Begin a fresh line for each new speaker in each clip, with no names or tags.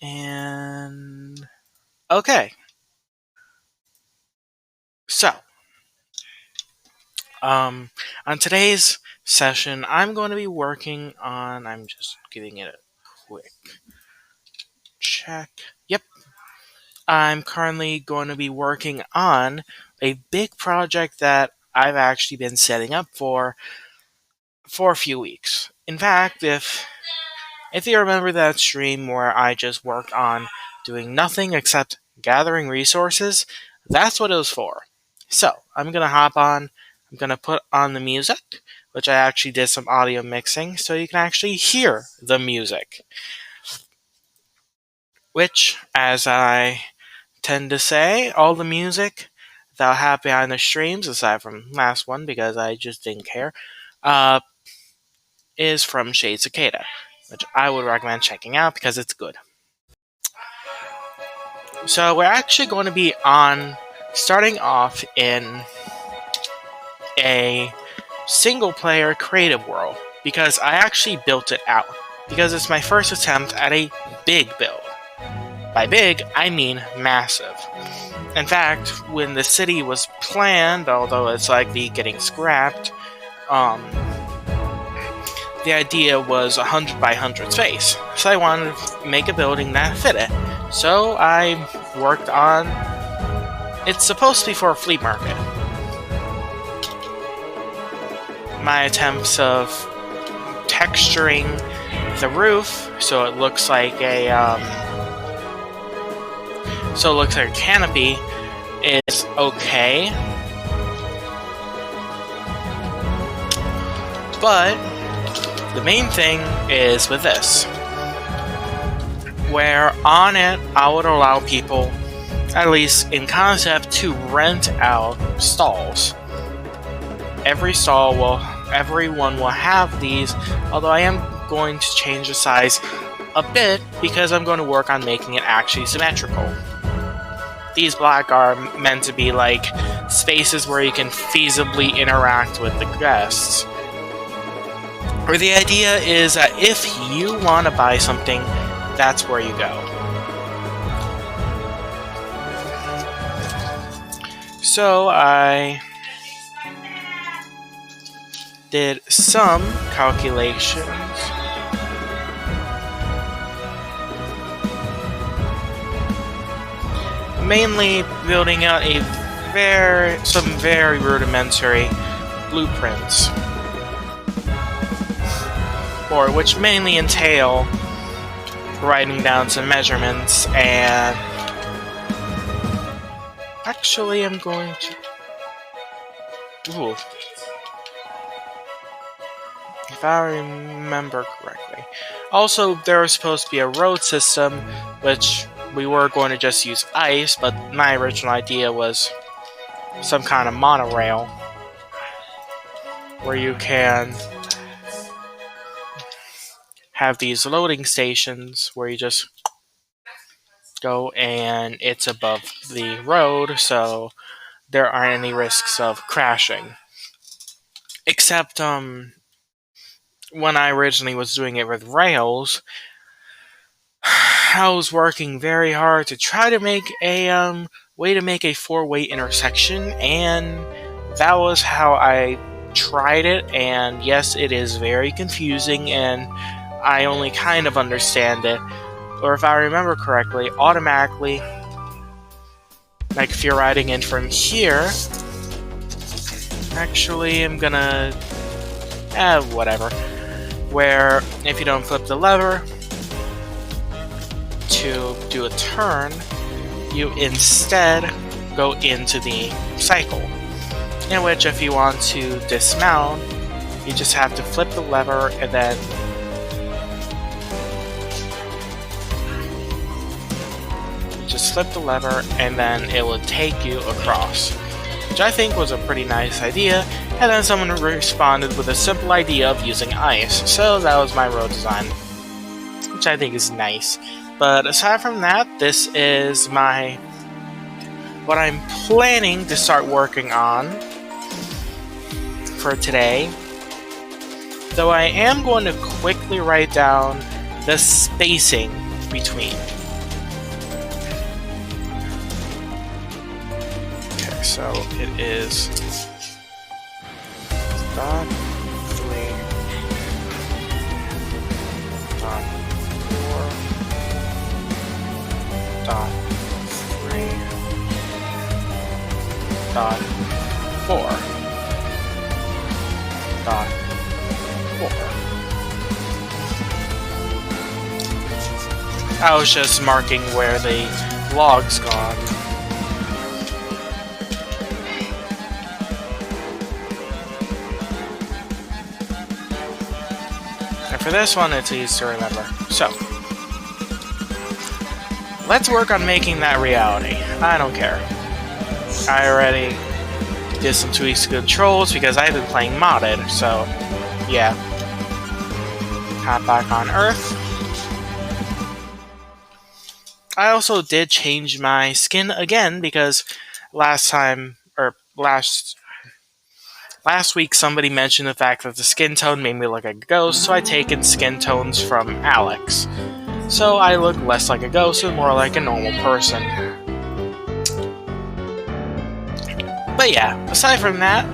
And okay, so on today's session, I'm going to be working on. I'm just giving it a quick check. Yep, I'm currently going to be working on a big project that I've actually been setting up for a few weeks. In fact, if you remember that stream where I just worked on doing nothing except gathering resources, that's what it was for. So, I'm going to hop on, I'm going to put on the music, which I actually did some audio mixing so you can actually hear the music. Which, as I tend to say, all the music that I have behind the streams, aside from last one because I just didn't care, uh, is from Shade Cicada, which I would recommend checking out because it's good. So we're actually going to be starting off in a single player creative world because I actually built it out because it's my first attempt at a big build. By big, I mean massive. In fact, when the city was planned, although it's likely getting scrapped, the idea was 100 by 100 space. So I wanted to make a building that fit it. So I worked on. It's supposed to be for a flea market. My attempts of texturing the roof so it looks like a canopy is okay, but the main thing is with this, where on it I would allow people, at least in concept, to rent out stalls. Everyone will have these, although I am going to change the size a bit because I'm going to work on making it actually symmetrical. These black are meant to be like spaces where you can feasibly interact with the guests. Or the idea is that if you want to buy something, that's where you go. So I did some calculations. Mainly building out some very rudimentary blueprints, or which mainly entail writing down some measurements and actually I'm going to if I remember correctly. Also, there was supposed to be a road system, which we were going to just use ice, but my original idea was some kind of monorail where you can have these loading stations where you just go and it's above the road, so there aren't any risks of crashing. Except, when I originally was doing it with rails, I was working very hard to try to make a way to make a four-way intersection, and that was how I tried it. And yes, it is very confusing, and I only kind of understand it. Or if I remember correctly, automatically, like if you're riding in from here, actually, I'm gonna, whatever. Where if you don't flip the lever to do a turn, you instead go into the cycle. In which, if you want to dismount, you just have to flip the lever and then it will take you across, which I think was a pretty nice idea. And then someone responded with a simple idea of using ice, so that was my road design, which I think is nice. But aside from that, this is what I'm planning to start working on for today. Though I am going to quickly write down the spacing between. So it is dot 3 dot 4 dot 3 dot 4 dot 4. I was just marking where the log's gone. And for this one, it's easy to remember. So, let's work on making that reality. I don't care. I already did some tweaks to controls because I've been playing modded, so yeah. Hop back on Earth. I also did change my skin again because last week somebody mentioned the fact that the skin tone made me look like a ghost, so I taken skin tones from Alex. So I look less like a ghost and more like a normal person. But yeah, aside from that,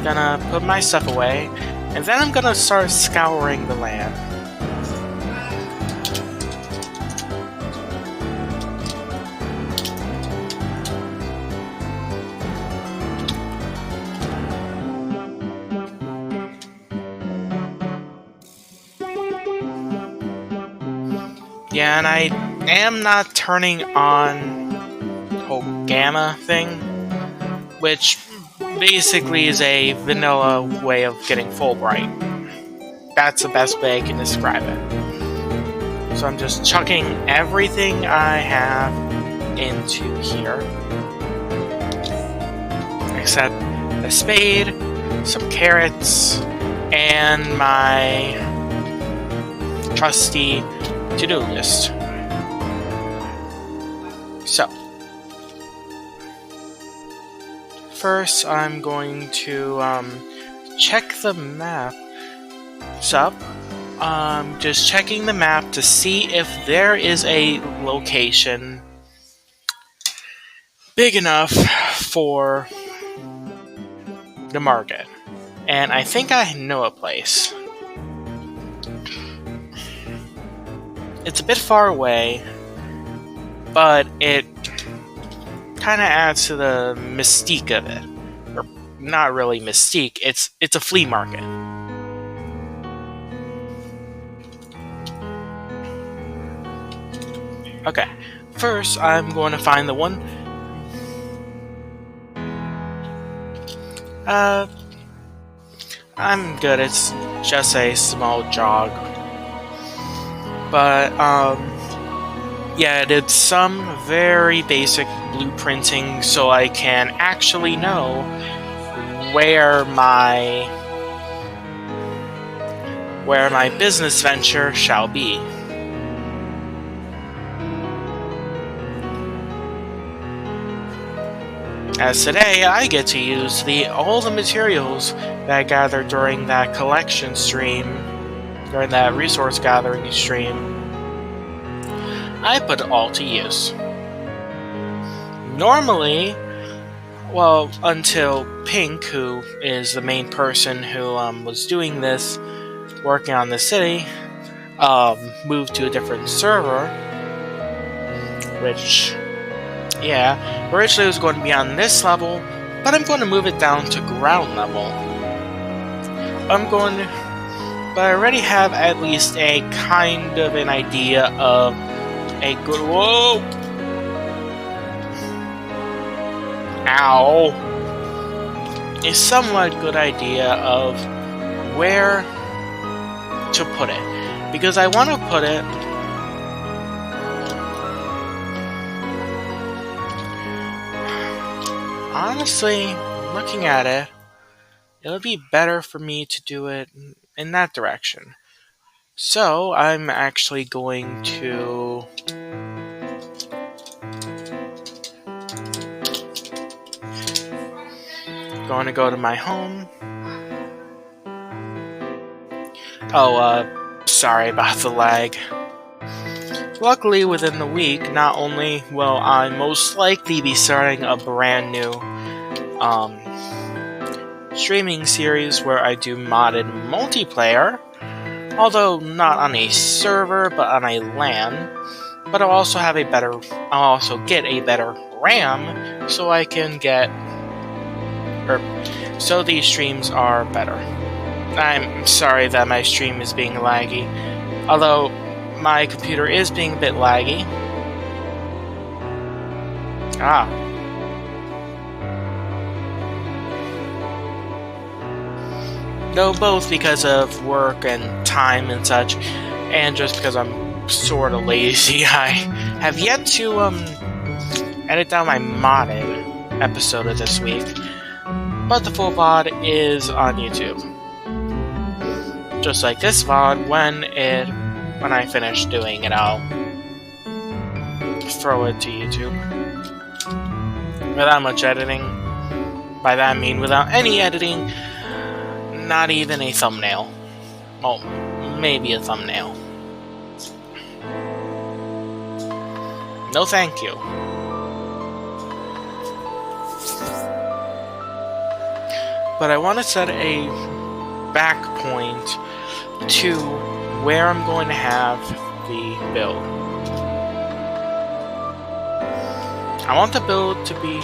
gonna put my stuff away, and then I'm gonna start scouring the land. Yeah, and I am not turning on the whole gamma thing, which basically is a vanilla way of getting Fulbright. That's the best way I can describe it. So I'm just chucking everything I have into here, except a spade, some carrots, and my trusty to-do list. So, first I'm going to check the map. Sup? Just checking the map to see if there is a location big enough for the market. And I think I know a place. It's a bit far away, but it kind of adds to the mystique of it. Or not really mystique, it's a flea market. Okay, first I'm going to find the one. I'm good, it's just a small jog. But, yeah, I did some very basic blueprinting so I can actually know where my business venture shall be. As today, I get to use all the materials that I gathered during that collection stream, during that resource gathering stream. I put it all to use. Normally, well, until Pink, who is the main person who was doing this, working on the city, moved to a different server, which, yeah, originally it was going to be on this level, but I'm going to move it down to ground level. But I already have at least a kind of an idea of a good, whoa! Ow! A somewhat good idea of where to put it. Because I want to put it honestly, looking at it, it would be better for me to do it in that direction. So, I'm actually going to go to my home. Oh, sorry about the lag. Luckily, within the week, not only will I most likely be starting a brand new streaming series where I do modded multiplayer, although not on a server but on a LAN. But I'll also get a better RAM so I can so these streams are better. I'm sorry that my stream is being laggy, although my computer is being a bit laggy. Though both because of work and time and such, and just because I'm sort of lazy. I have yet to edit down my modded episode of this week, but the full VOD is on YouTube. Just like this VOD, when I finish doing it, I'll throw it to YouTube. Without much editing. By that I mean without any editing, not even a thumbnail. Well, maybe a thumbnail. No thank you. But I want to set a back point to where I'm going to have the build. I want the build to be...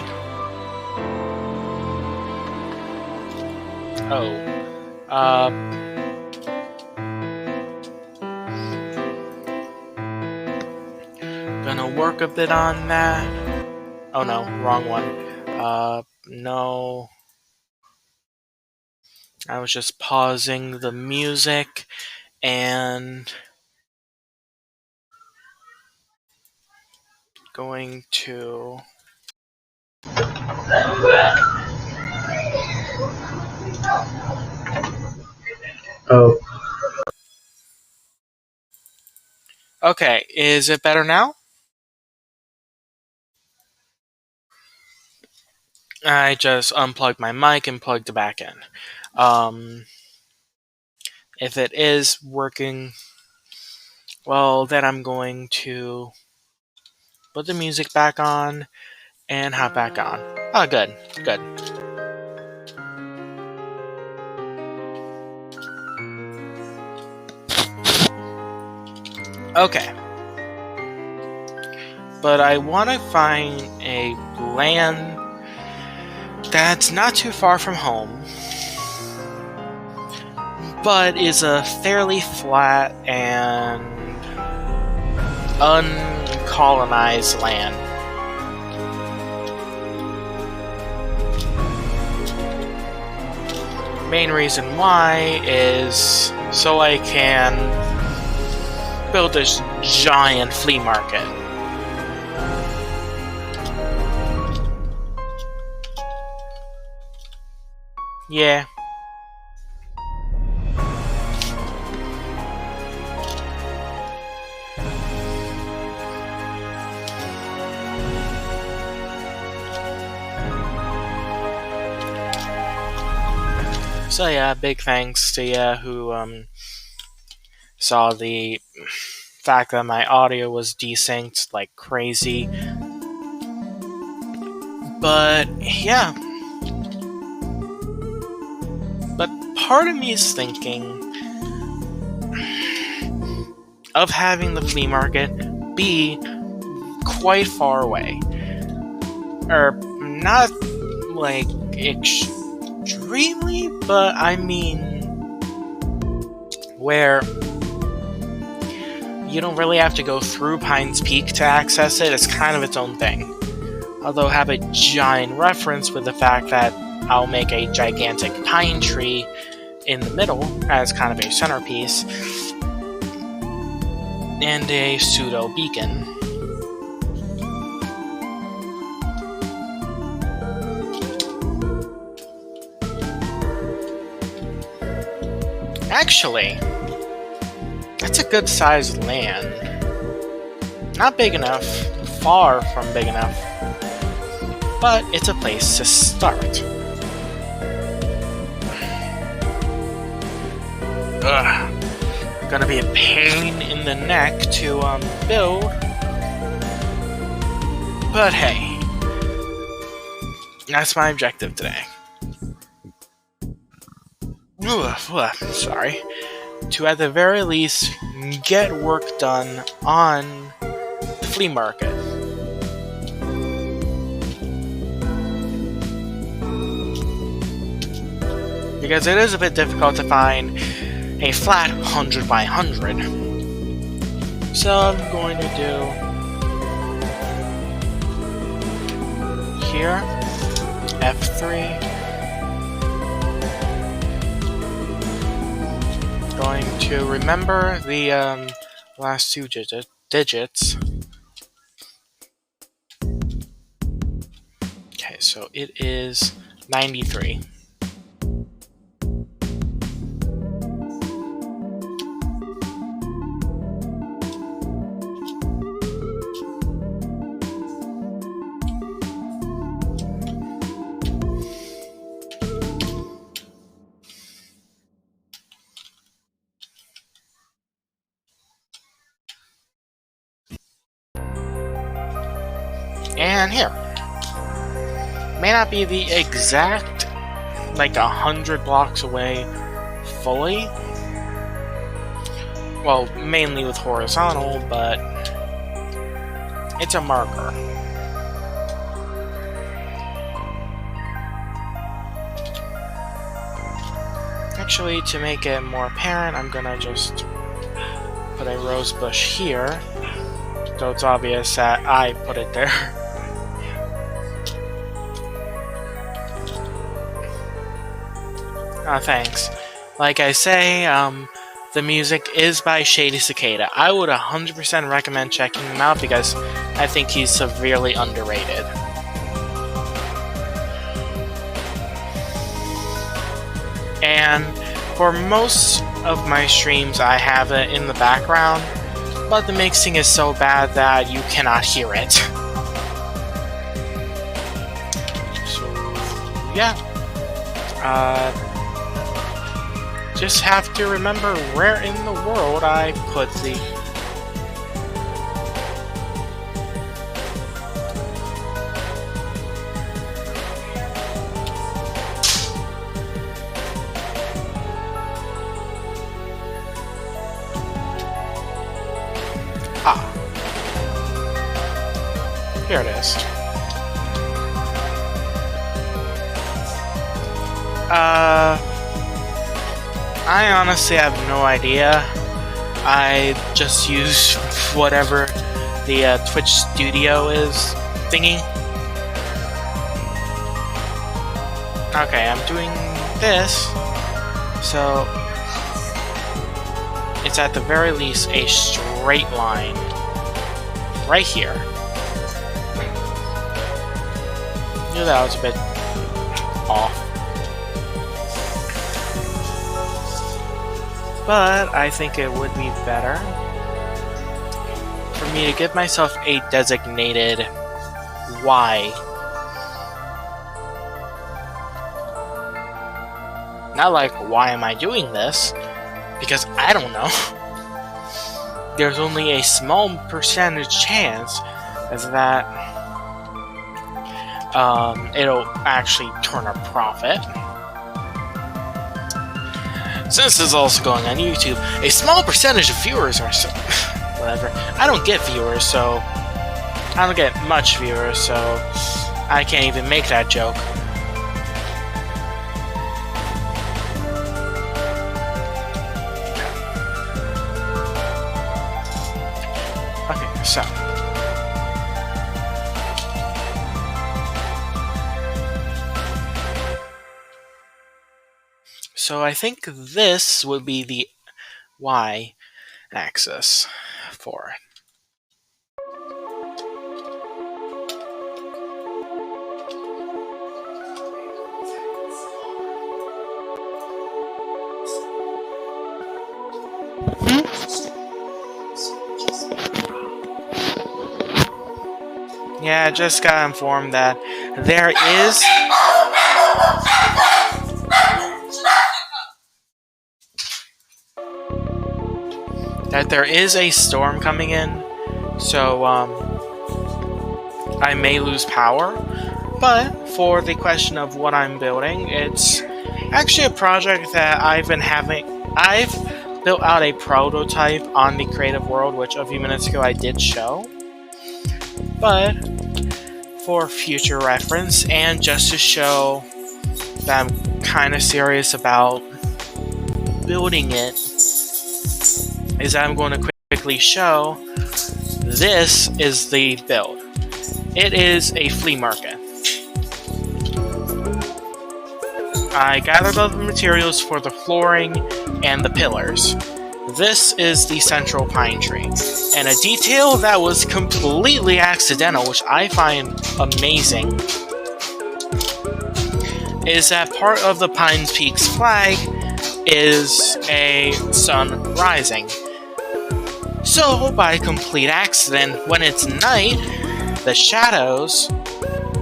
gonna work a bit on that. Oh no, wrong one. No. I was just pausing the music and going to...
Oh.
Okay, is it better now? I just unplugged my mic and plugged it back in. If it is working, well, then I'm going to put the music back on and hop back on. Oh, good. Okay. But I want to find a LAN that's not too far from home, but is a fairly flat and uncolonized land. Main reason why is so I can build this giant flea market. Yeah. So yeah, big thanks to you who saw the fact that my audio was desynced like crazy. But yeah. But part of me is thinking of having the flea market be quite far away. Or not like extremely, but I mean where you don't really have to go through Pines Peak to access it. It's kind of its own thing. Although have a giant reference with the fact that I'll make a gigantic pine tree in the middle as kind of a centerpiece and a pseudo beacon. Actually, that's a good sized land. Not big enough, far from big enough, but it's a place to start. gonna be a pain in the neck to build, but hey, that's my objective today. Sorry. To at the very least get work done on the flea market. Because it is a bit difficult to find a flat 100 by 100. So I'm going to do here, F3. Going to remember the last two digits. Okay, so it is 93. And here. May not be the exact, like 100 blocks away fully. Well, mainly with horizontal, but it's a marker. Actually, to make it more apparent, I'm gonna just put a rose bush here, so it's obvious that I put it there. Thanks. Like I say, the music is by Shady Cicada. I would 100% recommend checking him out because I think he's severely underrated. And for most of my streams, I have it in the background, but the mixing is so bad that you cannot hear it. So, yeah. Just have to remember where in the world I put the... Here it is. I honestly have no idea. I just use whatever the Twitch Studio is thingy. Okay, I'm doing this, so it's at the very least a straight line right here. Knew that was a bit off. But I think it would be better for me to give myself a designated Y. Not like, why am I doing this? Because I don't know. There's only a small percentage chance that it'll actually turn a profit. Since this is also going on YouTube, a small percentage of viewers are so... whatever. I don't get viewers, so... I don't get much viewers, so... I can't even make that joke. Okay, so... So I think this would be the y-axis for it. Yeah, I just got informed that there is... that there is a storm coming in, so I may lose power. But for the question of what I'm building, it's actually a project that I've built out a prototype on the creative world, which a few minutes ago I did show. But for future reference, and just to show that I'm kind of serious about building it, is I'm going to quickly show this is the build. It is a flea market. I gathered all the materials for the flooring and the pillars. This is the central pine tree. And a detail that was completely accidental, which I find amazing, is that part of the Pines Peaks flag is a sun rising. So, by complete accident, when it's night, the shadows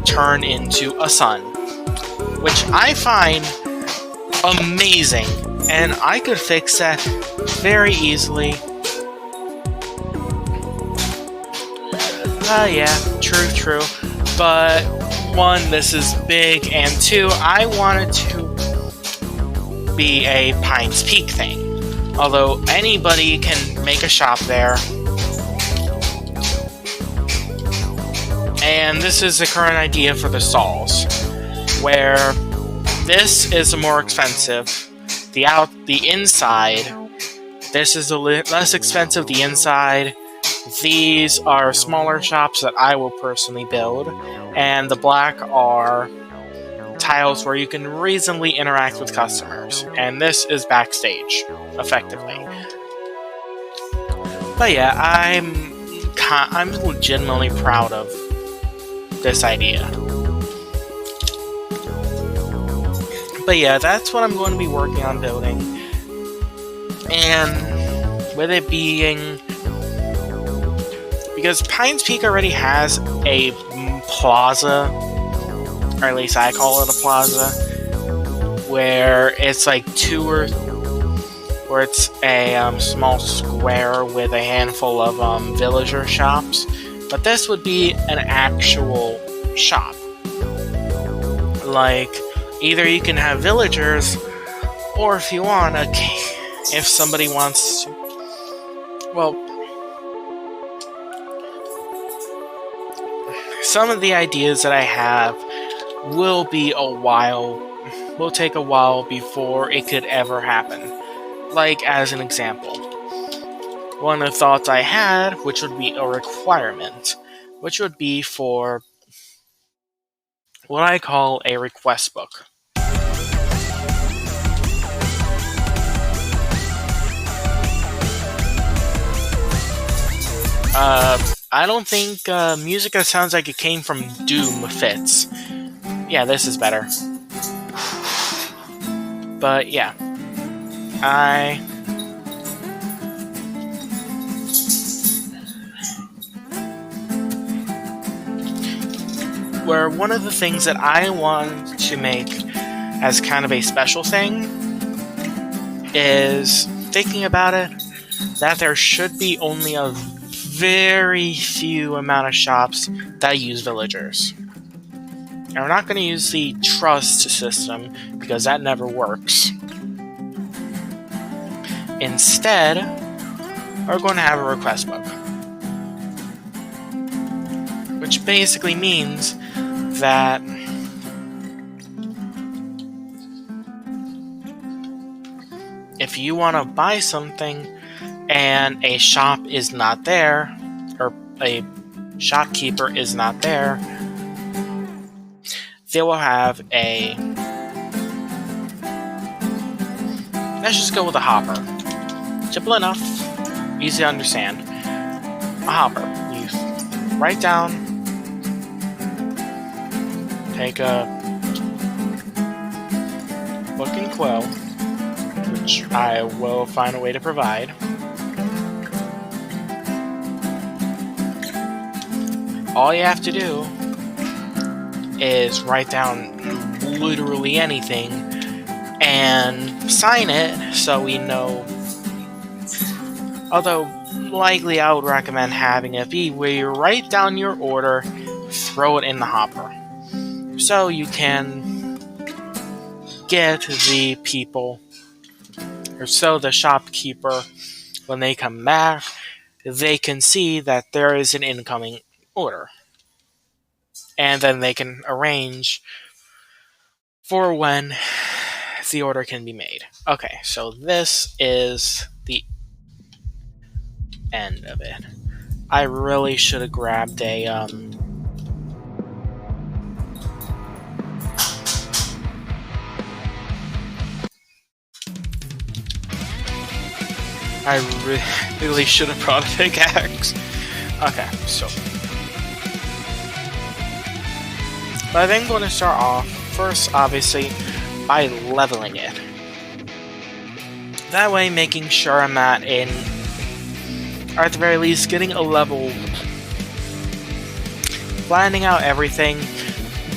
turn into a sun, which I find amazing, and I could fix that very easily. Yeah, true. But one, this is big, and two, I wanted to be a Pines Peak thing. Although anybody can make a shop there. And this is the current idea for the stalls, where this is more expensive. The inside, this is less expensive. The inside, these are smaller shops that I will personally build, and the black are tiles where you can reasonably interact with customers, and this is backstage, effectively. But yeah, I'm legitimately proud of this idea. But yeah, that's what I'm going to be working on building. And with it being, because Pines Peak already has a plaza, or at least I call it a plaza, where it's like where it's a small square with a handful of villager shops. But this would be an actual shop. Like, either you can have villagers, or if you want, if somebody wants to, well, some of the ideas that I have will take a while before it could ever happen. Like, as an example, one of the thoughts I had, which would be a requirement, which would be for what I call a request book. I don't think music that sounds like it came from Doom fits. Yeah, this is better. But yeah, where one of the things that I want to make as kind of a special thing is thinking about it, that there should be only a very few amount of shops that use villagers. And we're not going to use the trust system because that never works. Instead, we're going to have a request book, which basically means that if you want to buy something and a shop is not there, or a shopkeeper is not there, they will have let's just go with a hopper. Simple enough, easy to understand. A hopper. You write down, take a book and quill, which I will find a way to provide. All you have to do is write down literally anything and sign it so we know Although, likely I would recommend having it be where you write down your order, throw it in the hopper. So you can get the people, or so the shopkeeper, when they come back, they can see that there is an incoming order. And then they can arrange for when the order can be made. Okay, so this is the end of it. I really should have grabbed a I really should have brought a pickaxe. Okay, so but I think I'm going to start off first, obviously, by leveling it. That way, making sure I'm not in, or at the very least, getting a level, flattening out everything,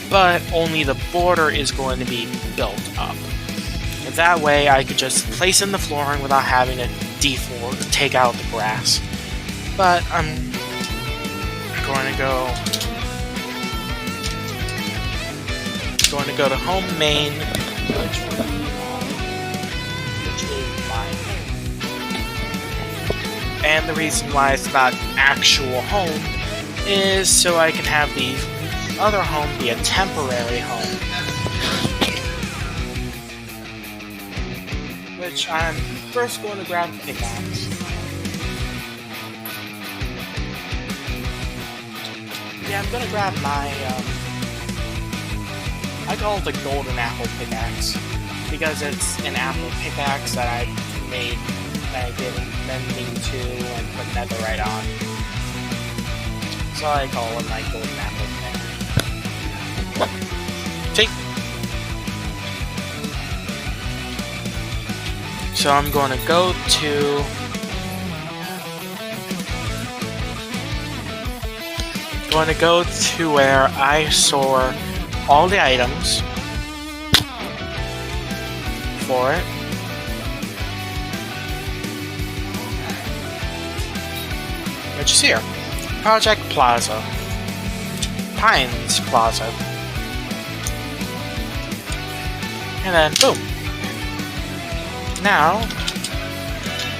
but only the border is going to be built up. That way, I could just place in the flooring without having to defloor, take out the grass. But I'm going to home main, which is my home. And the reason why it's not actual home is so I can have the other home be a temporary home. Which I'm first going to grab the pickaxe. Yeah, I'm going to grab my, I call it the golden apple pickaxe, because it's an apple pickaxe that I made, that I did mending to and put netherite on. So I call it my golden apple pickaxe. See? So I'm going to go to where I store all the items for it. Which is here. Project Plaza. Pines Plaza. And then boom. Now,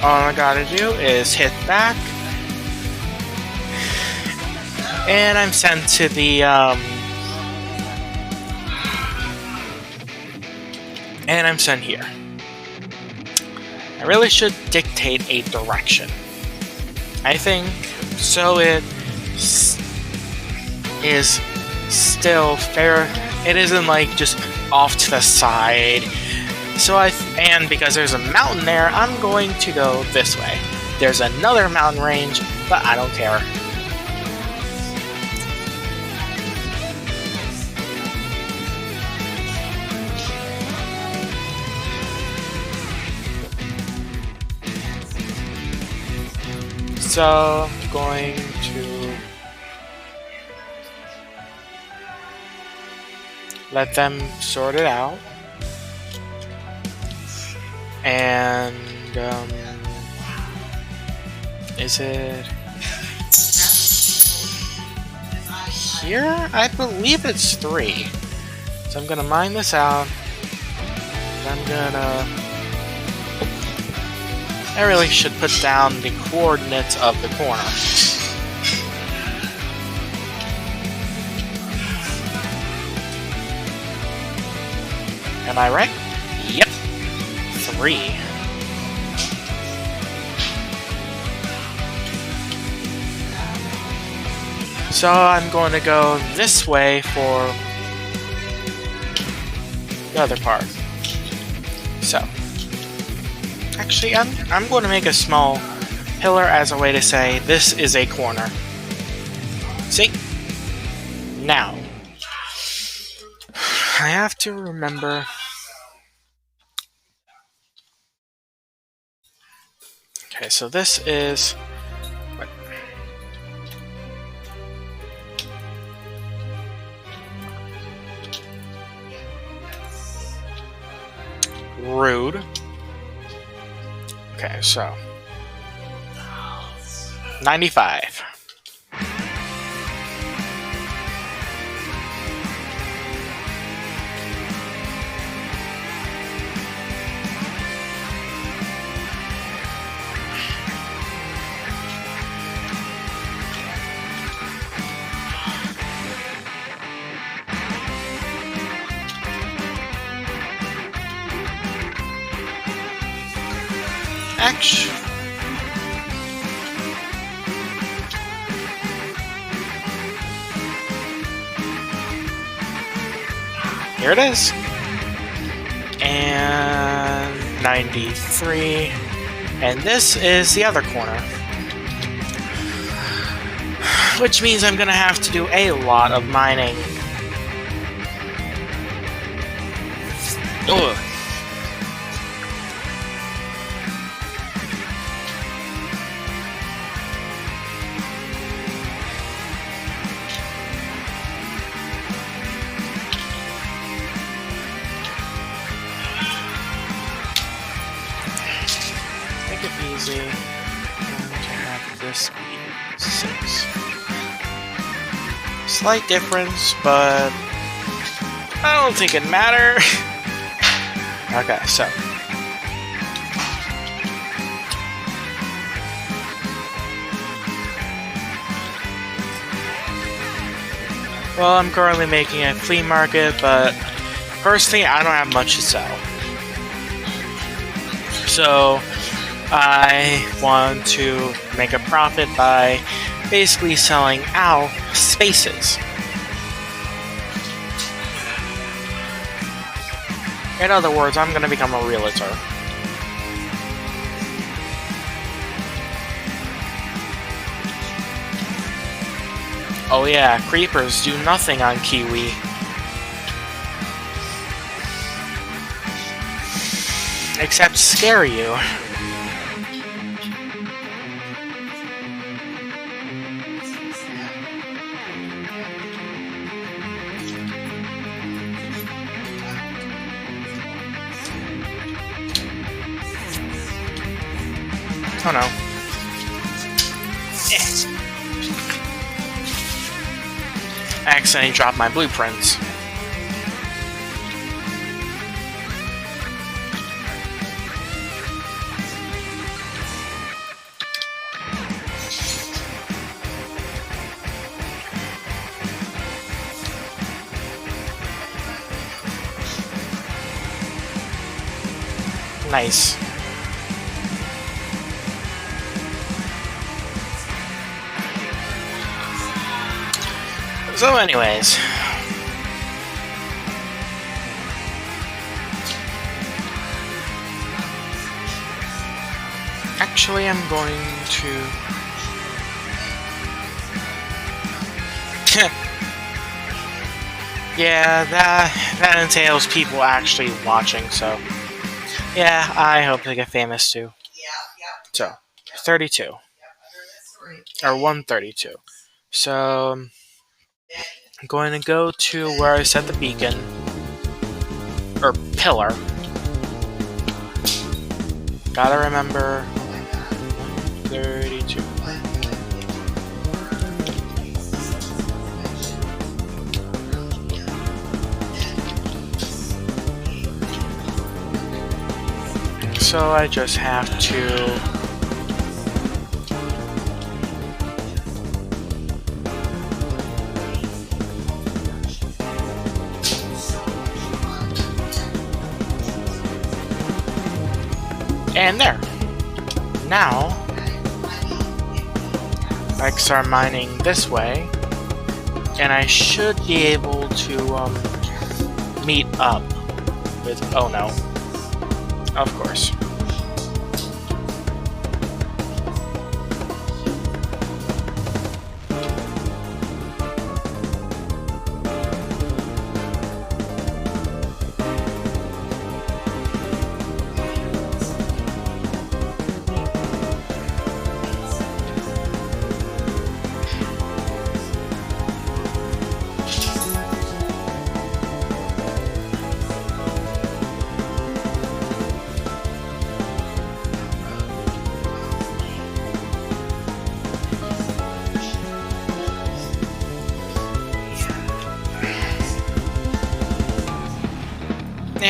all I gotta do is hit back, and I'm sent to the, and I'm sent here. I really should dictate a direction. I think so it is still fair. It isn't like just off to the side. So and because there's a mountain there, I'm going to go this way. There's another mountain range, but I don't care. So I'm going to let them sort it out. And, is it here? I believe it's 3. So I'm gonna mine this out. I really should put down the coordinates of the corner. Am I right? Yep. 3. So I'm going to go this way for the other part. So, actually, I'm going to make a small pillar as a way to say this is a corner. See? Now, I have to remember. Okay, so this is. Rude. Okay, so 95. Actually, here it is. And 93. And this is the other corner. Which means I'm gonna have to do a lot of mining. Ugh. Make it easy. I'm going to have this be 6. Slight difference, but I don't think it matters. Okay, so. Well, I'm currently making a flea market, but personally, I don't have much to sell. So, I want to make a profit by basically selling out spaces. In other words, I'm going to become a realtor. Oh yeah, creepers do nothing on Kiwi. Except scare you. Oh no. I accidentally dropped my blueprints. Nice. So anyways, actually I'm going to yeah, that entails people actually watching, so yeah, I hope to get famous too. So 32 or 132. So I'm going to go to where I set the beacon or pillar. Gotta remember 32. So I just have to and there. Now I can start mining this way, and I should be able to meet up with. Oh no! Of course.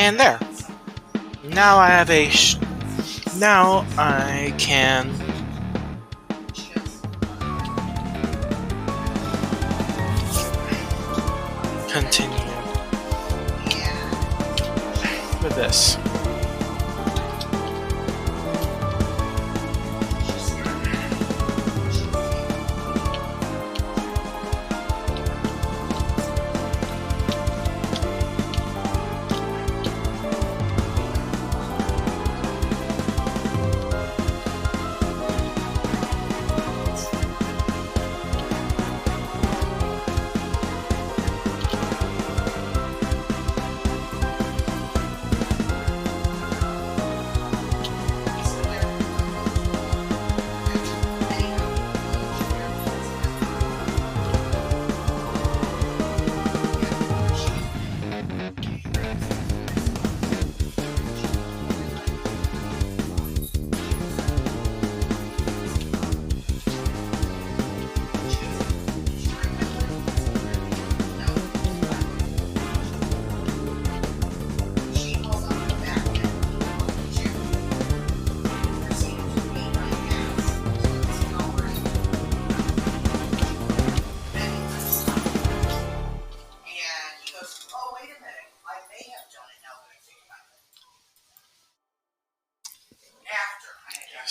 And there. Now I have a. Now I can continue with this.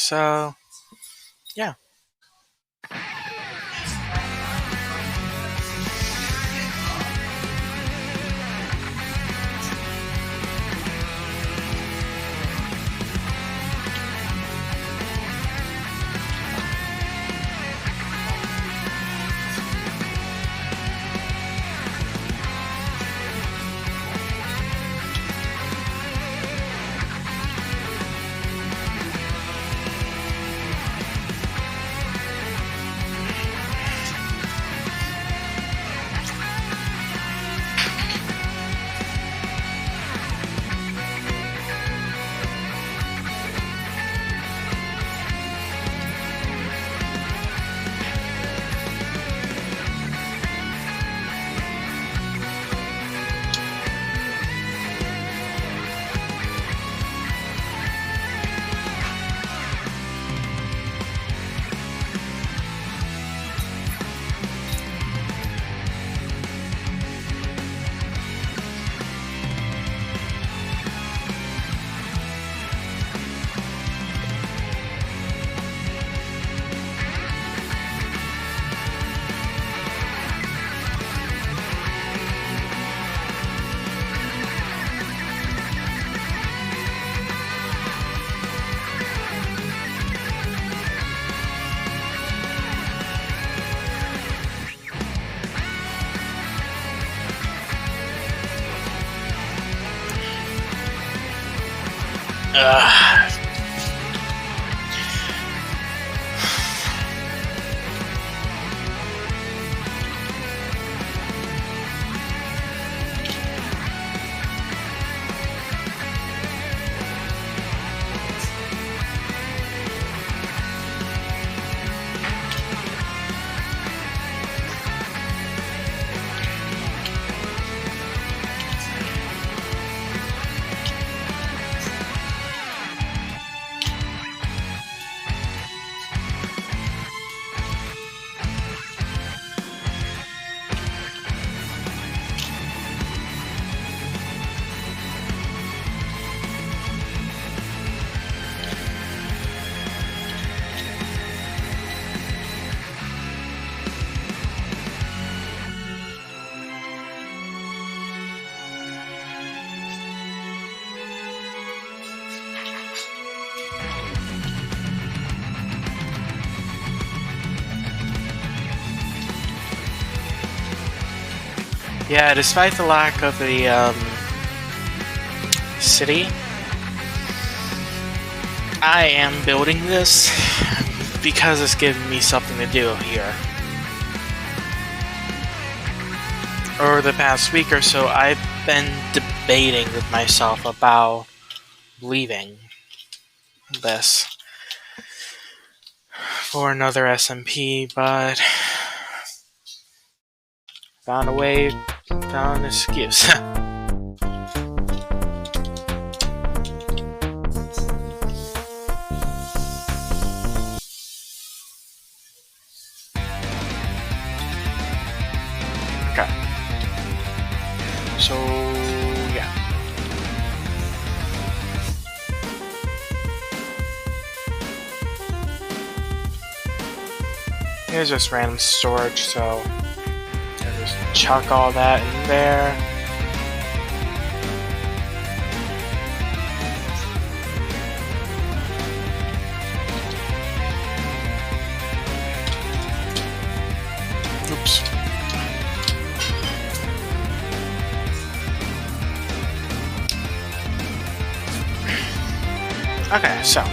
So, yeah. Ugh. Yeah, despite the lack of the city, I am building this because it's giving me something to do here. Over the past week or so, I've been debating with myself about leaving this for another SMP, but found an excuse. So yeah, here's just random storage. So I'll just chuck all that in there. Oops. Okay, so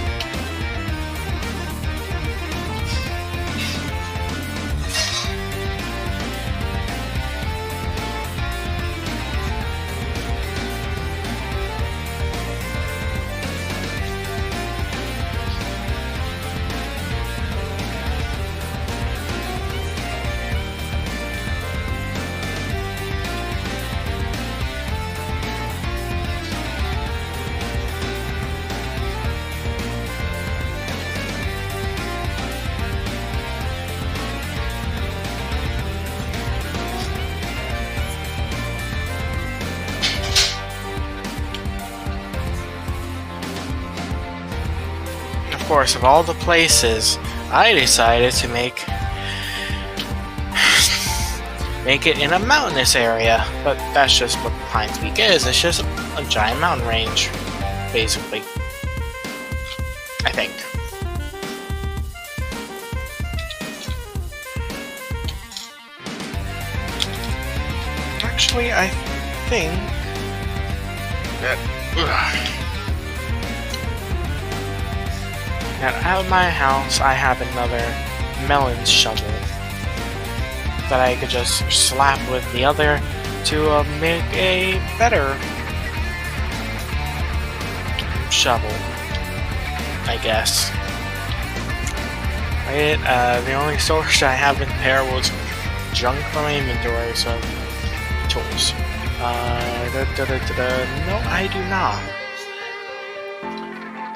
of course, of all the places, I decided to make it in a mountainous area. But that's just what Pines Peak is. It's just a giant mountain range, basically. I think. Actually, I think that out of my house I have another melon shovel that I could just slap with the other to make a better shovel, I guess. Right? The only storage I have in there was junk from my inventory, so tools. No, I do not.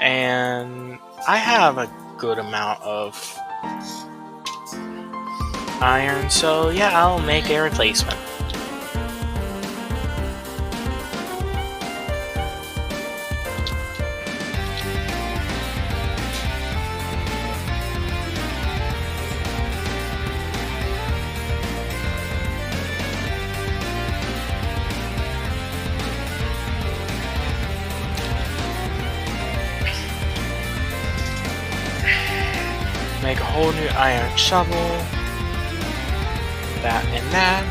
And I have a good amount of iron, so yeah, I'll make a replacement. Make a whole new iron shovel. That and that.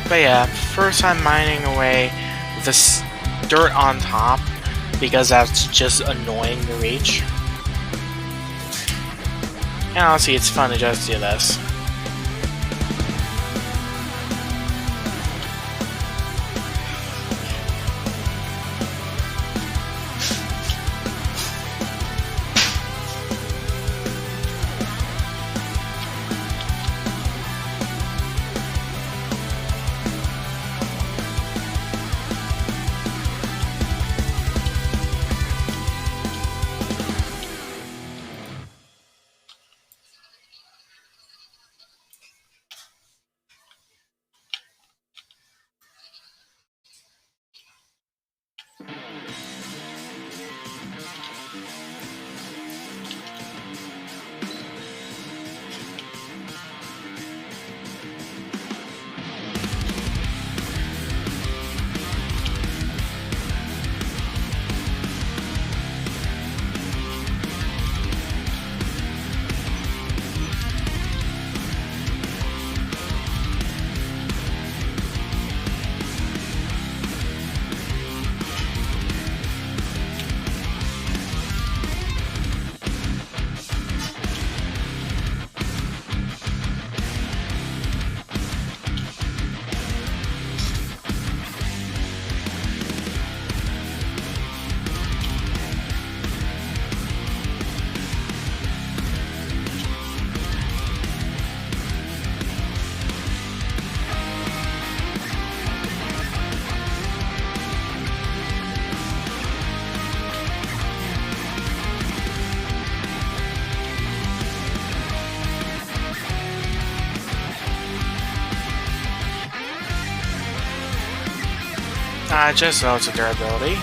But yeah, first I'm mining away this dirt on top because that's just annoying to reach. And honestly, it's fun to just do this. Just notes of durability.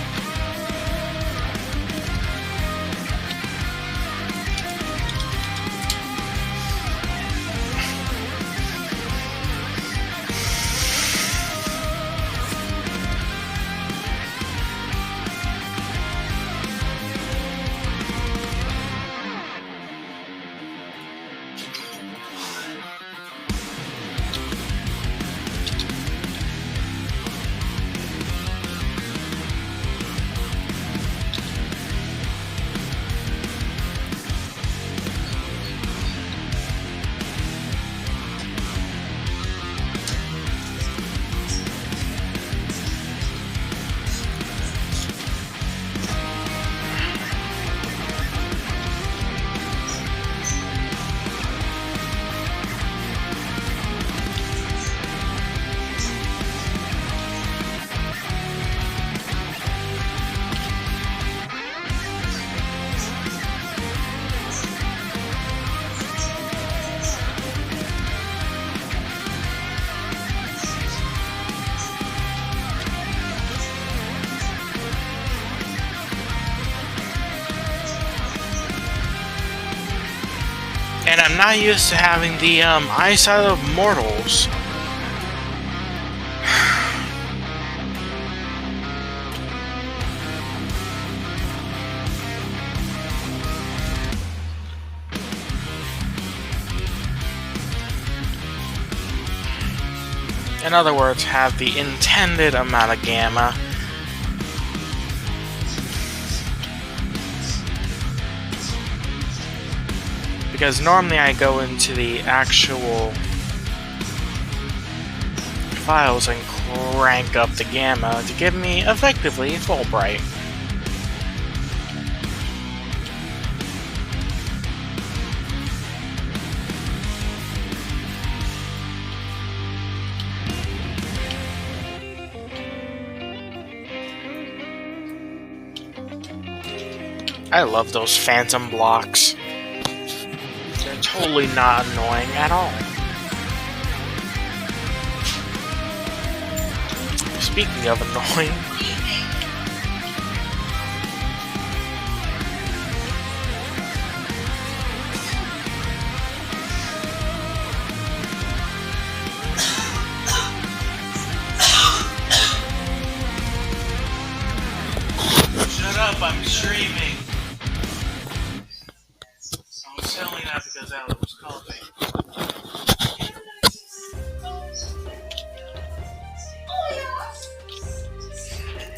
And I'm not used to having the eyesight of mortals. In other words, have the intended amount of gamma. Because normally I go into the actual files and crank up the gamma to give me effectively full bright. I love those phantom blocks. They're totally not annoying at all. Speaking of annoying, shut up, I'm streaming. I'm telling that because Alex was coughing.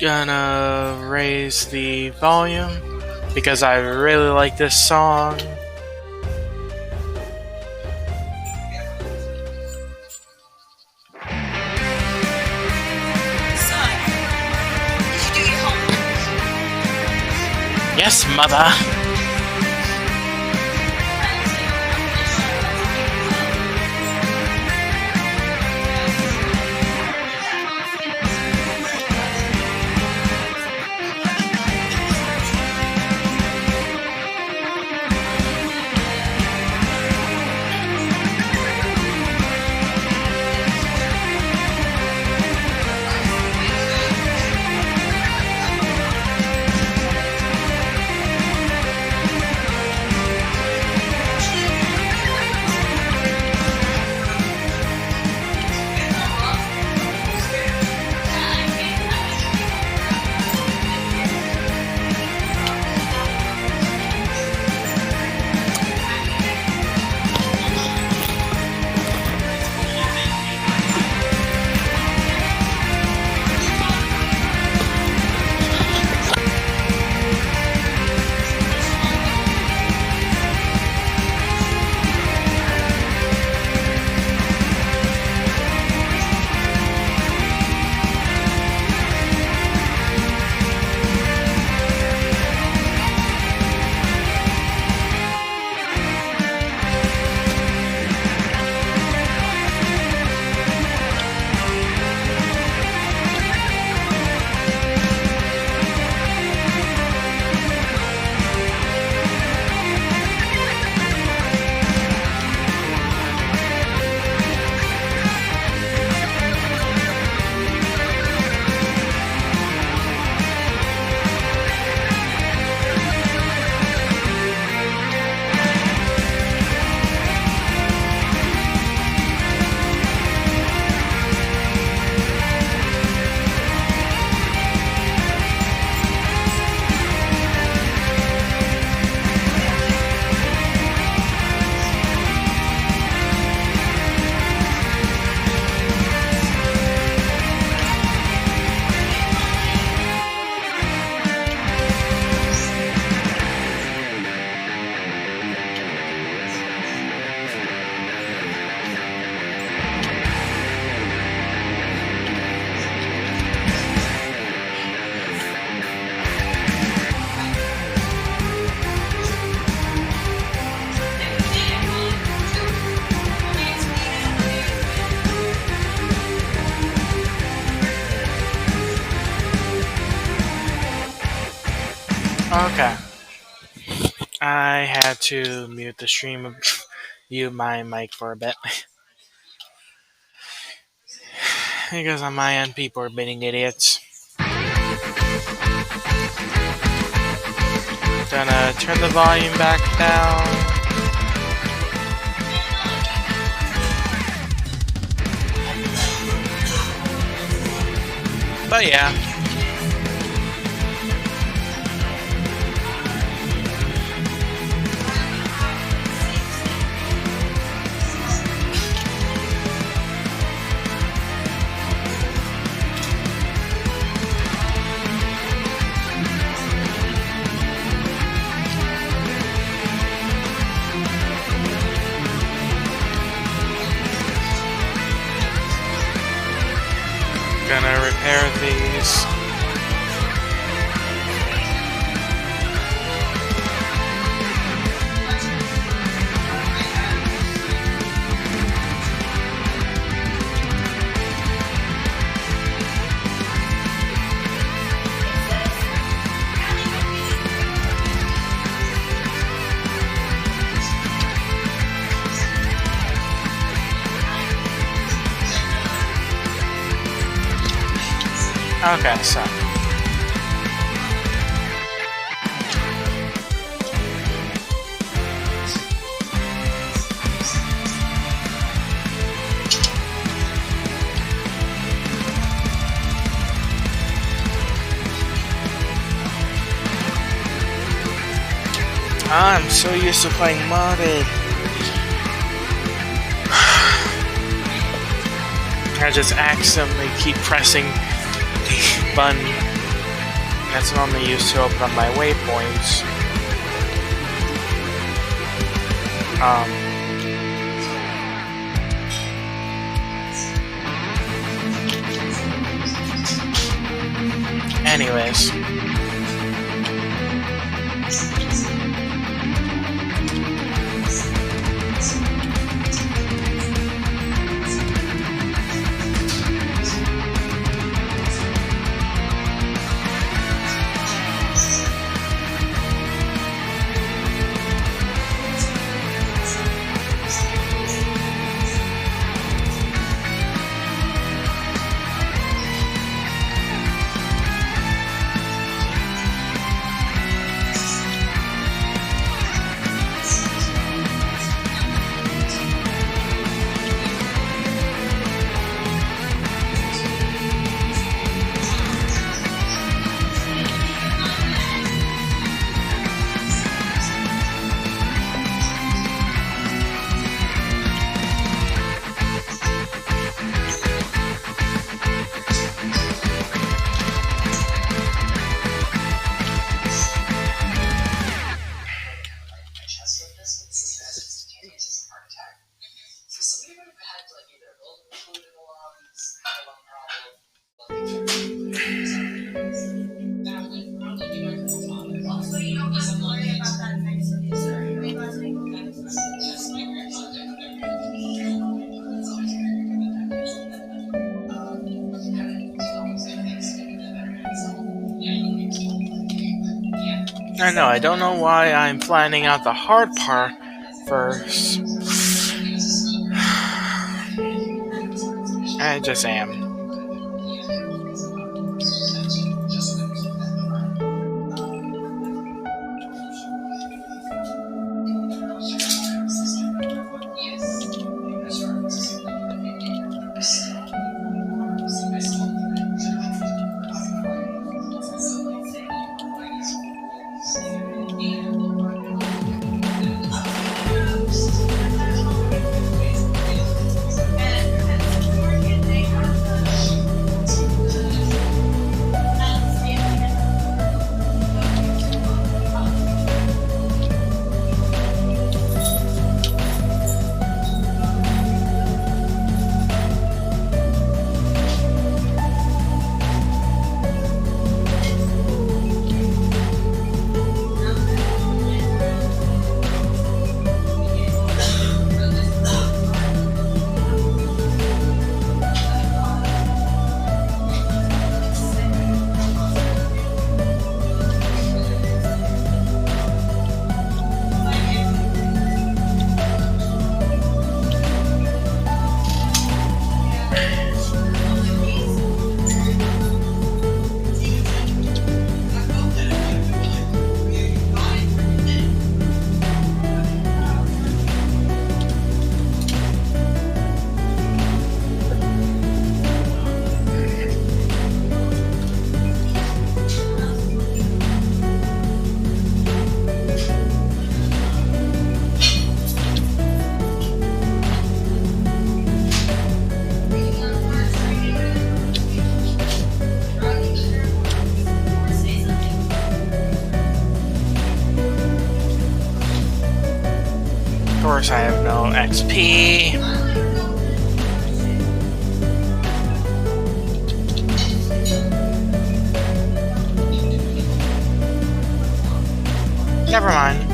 Gonna raise the volume because I really like this song. Yes, mother. Okay. I had to mute the stream, mute my mic for a bit. Because on my end, people are being idiots. Gonna turn the volume back down. But yeah. Gonna repair these. Okay, so. I'm so used to playing modded. I just accidentally keep pressing the button that's normally used to open up my waypoints. Anyways. I know, I don't know why I'm planning out the hard part first. I just am. course, I have no XP. Never mind.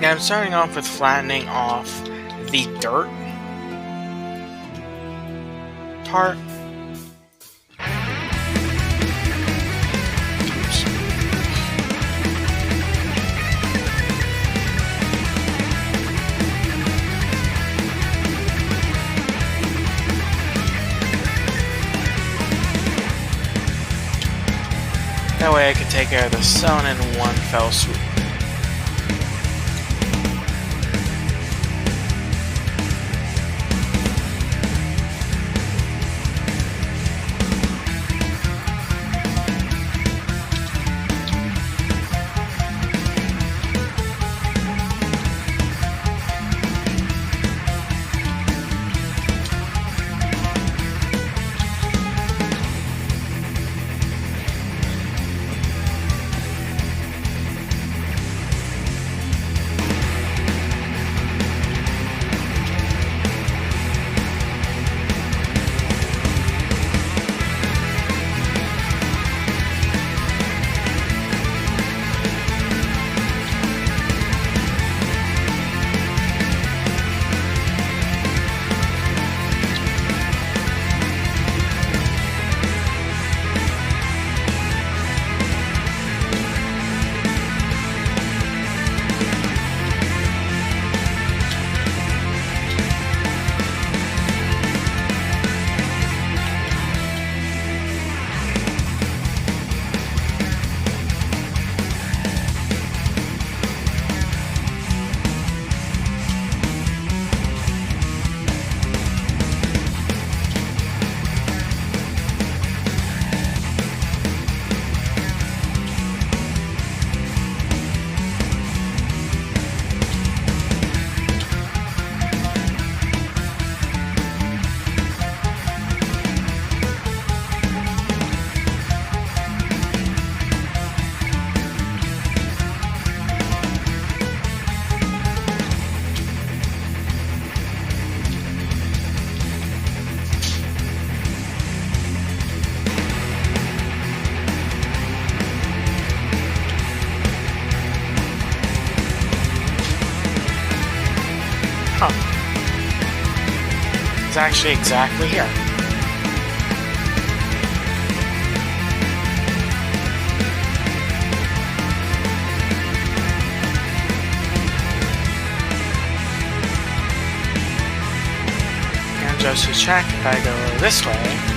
Now I'm starting off with flattening off the dirt part. Oops. That way I can take care of the stone in one fell swoop. Huh. It's actually exactly here. And just to check, if I go this way,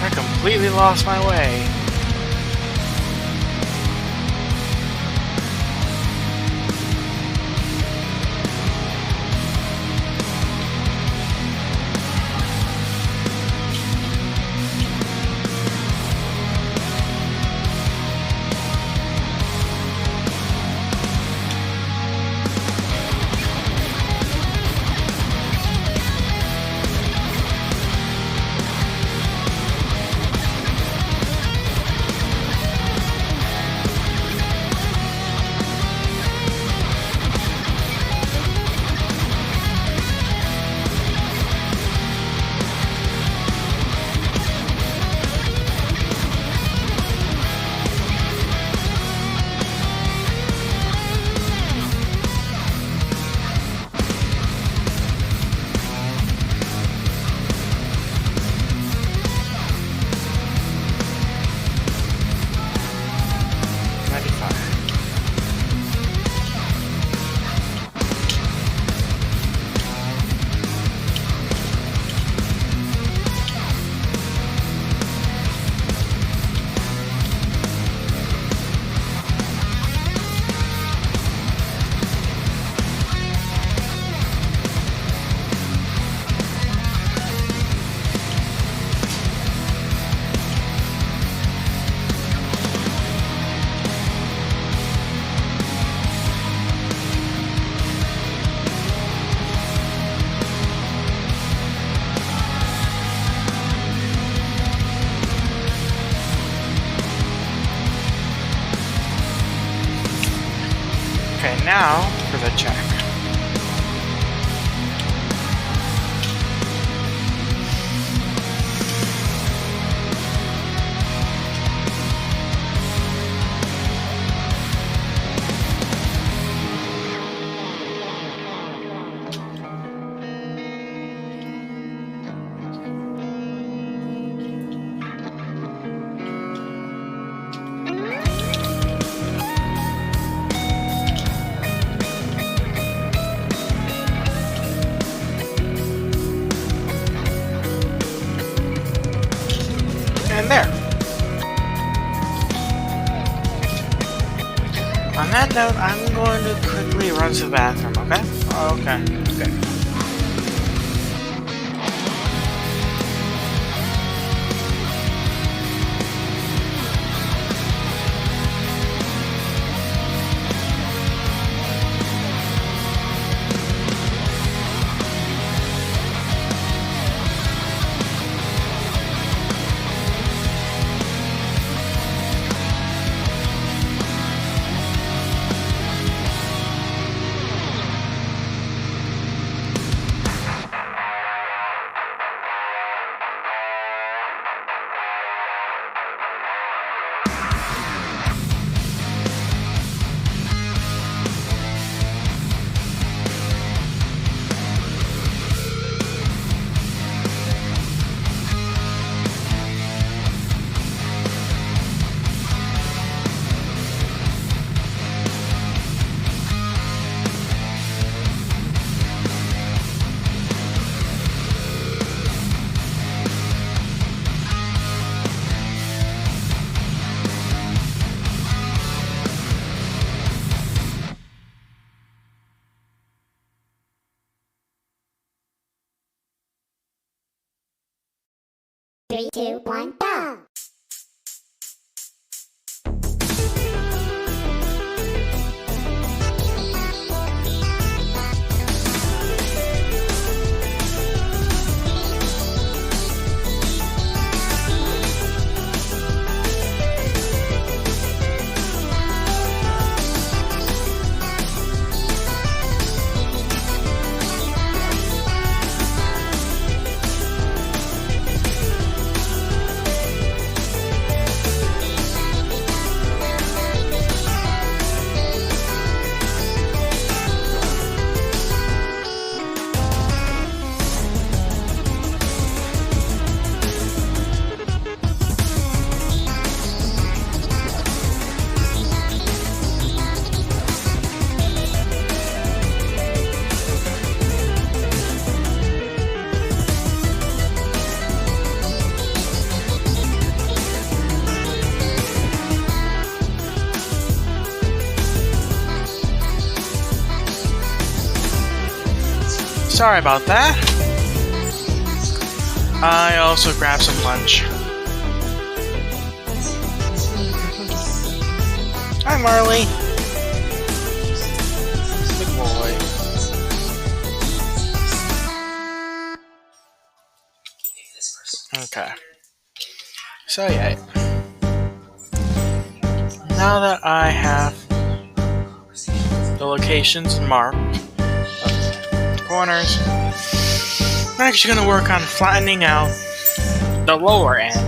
I completely lost my way. Okay, now for the check. And there. On that note, I'm going to quickly run to the bathroom, okay? Okay.
Three, two, one, go!
Sorry about that. I also grabbed some lunch. Hi, Marley. Good boy. Okay. So yeah. Now that I have the locations marked, the corners, I'm actually going to work on flattening out the lower end.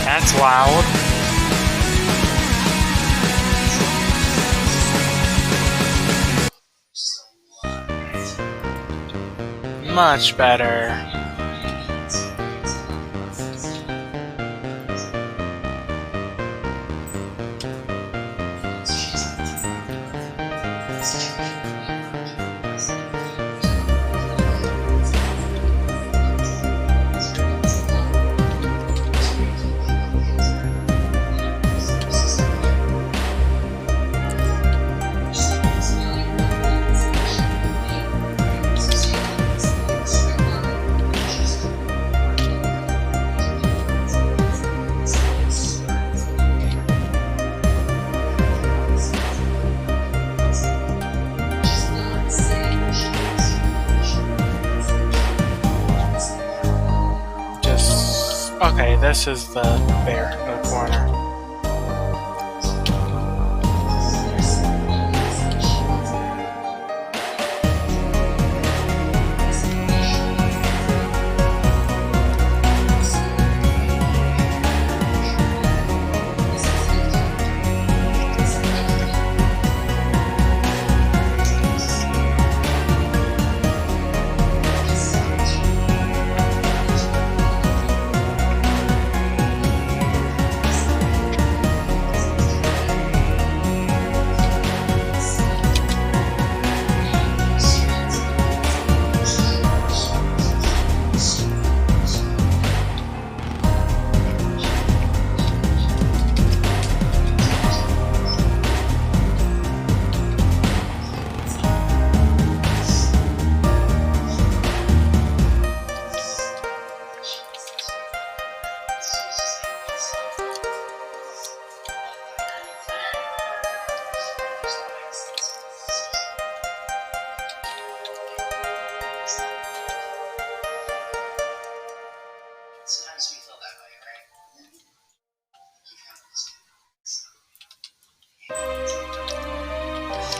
That's loud. Much better. Okay, this is the bear in the corner.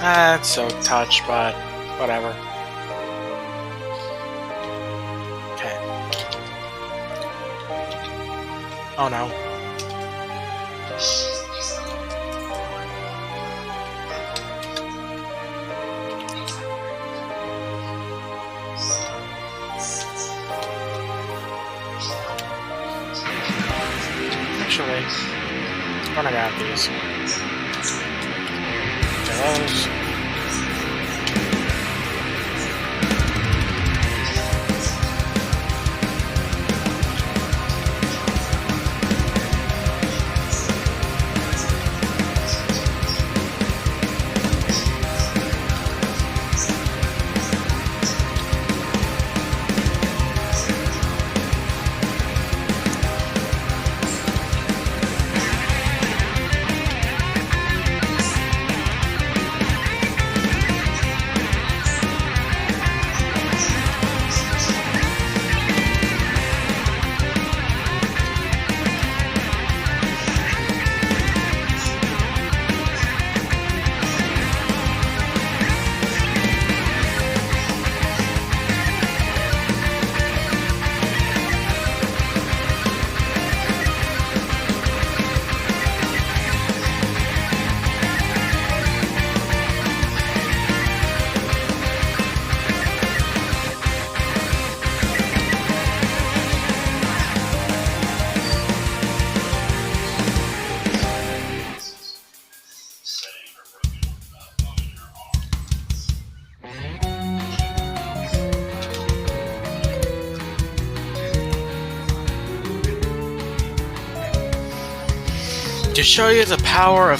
That's so touch, but whatever. Oh no. Actually, I'm gonna grab these. To those. To show you the power of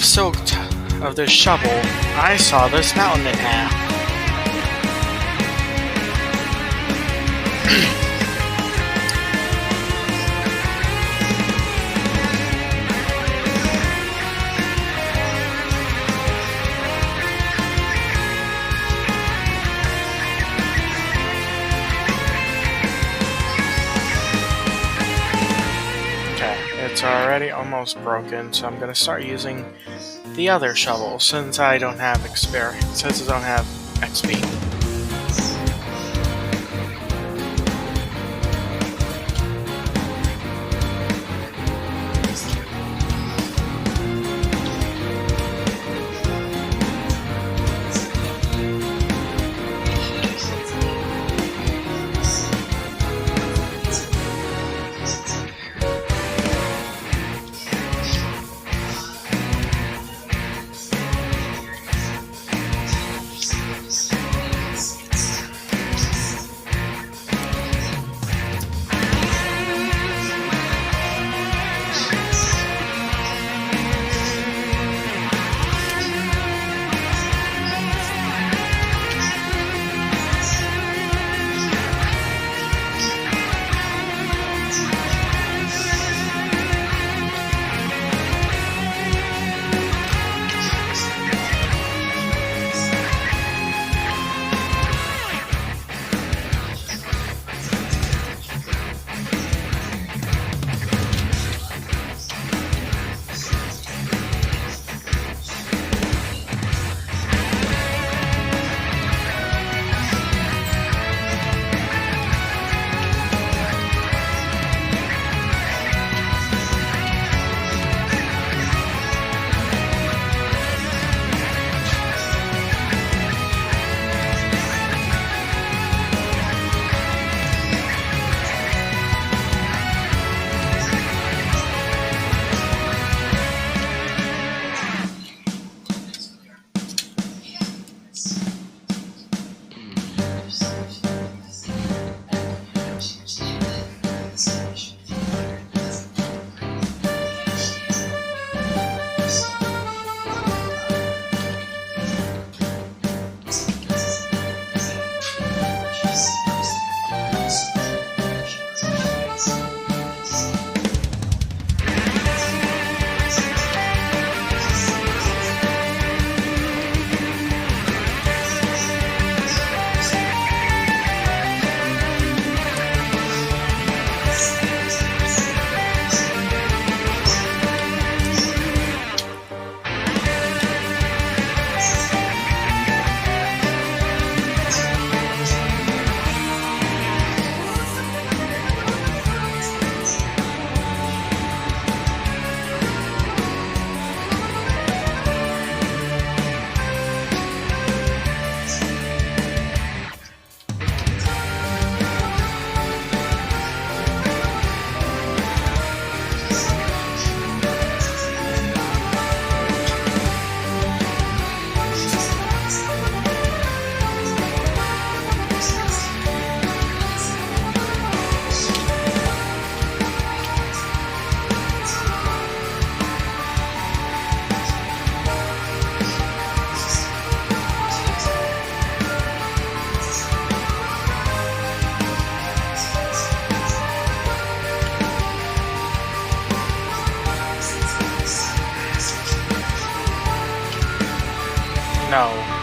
of this shovel, I saw this mountain in half. It's already almost broken, so I'm going to start using the other shovel since I don't have experience, since I don't have XP. No.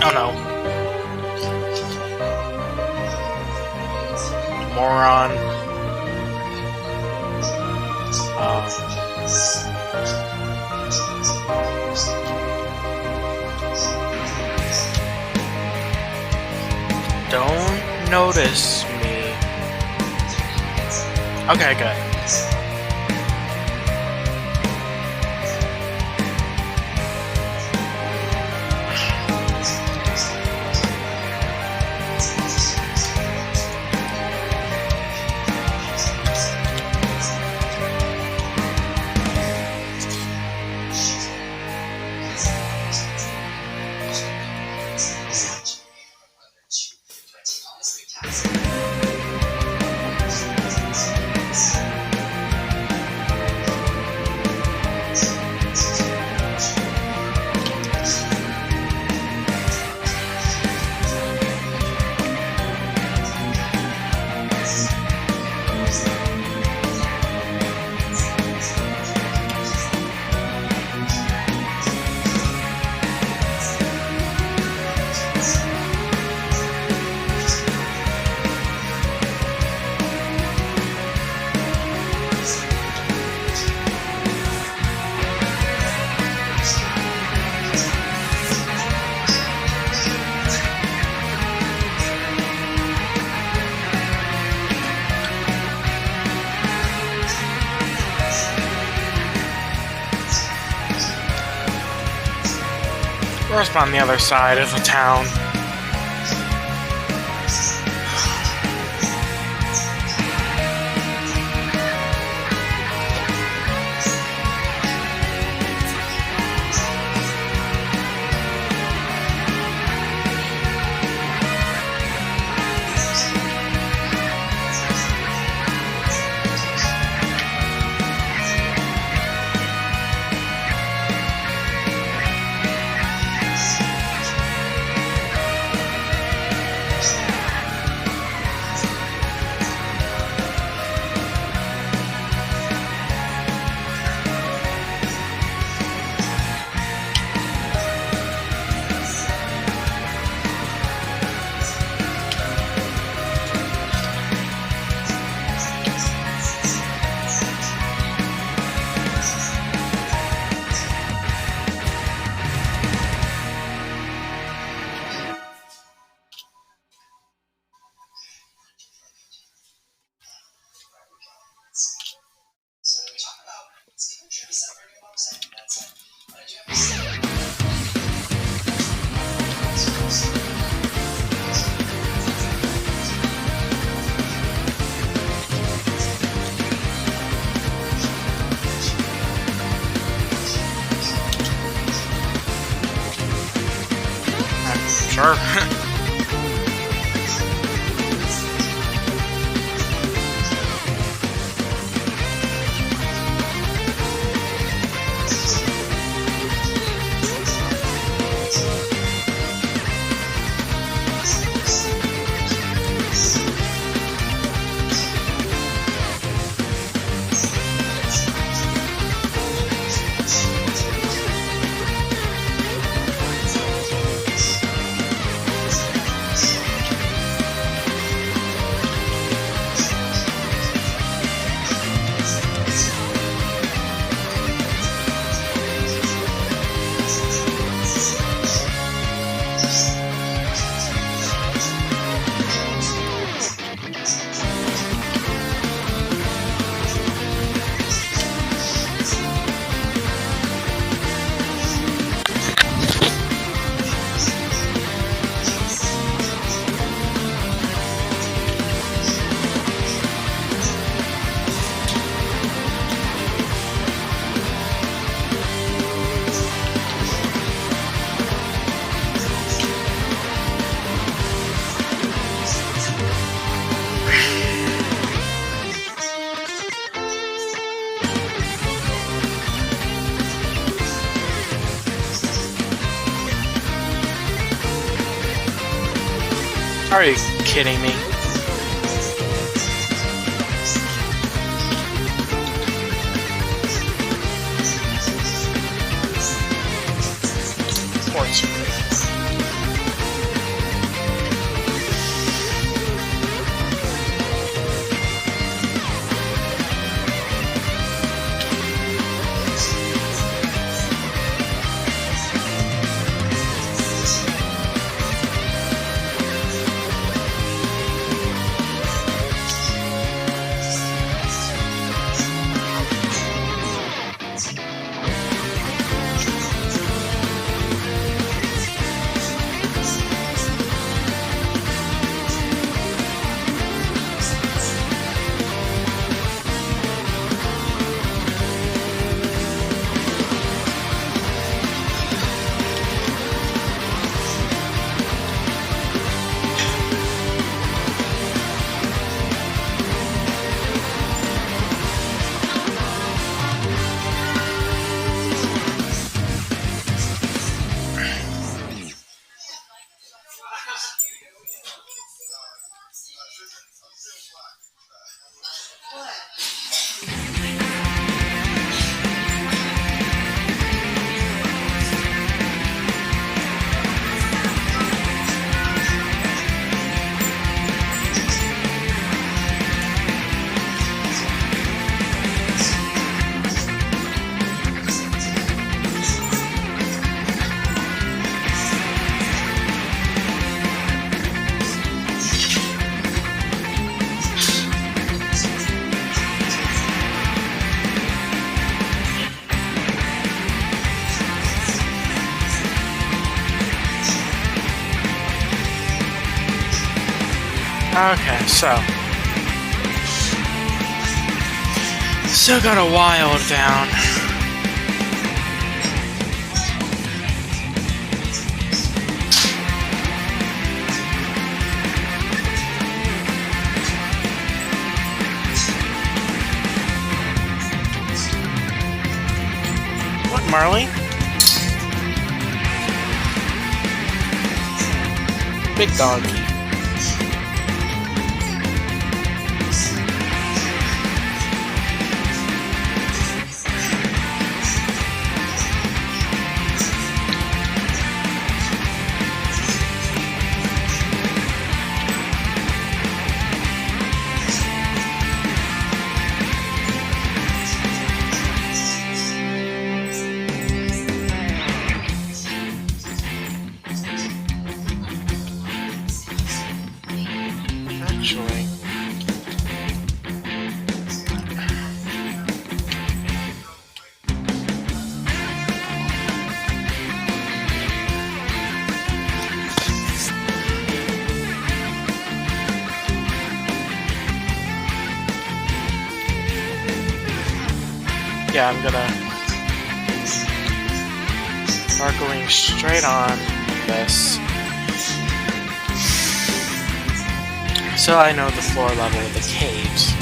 Oh no. Moron. Don't notice me. Okay, good. Where's on the other side of the town? Sure. Are you kidding me? Okay, so still got a while down. What, Marley? Big doggy. Actually, yeah, I'm gonna start going straight on this. So I know the floor level of the caves.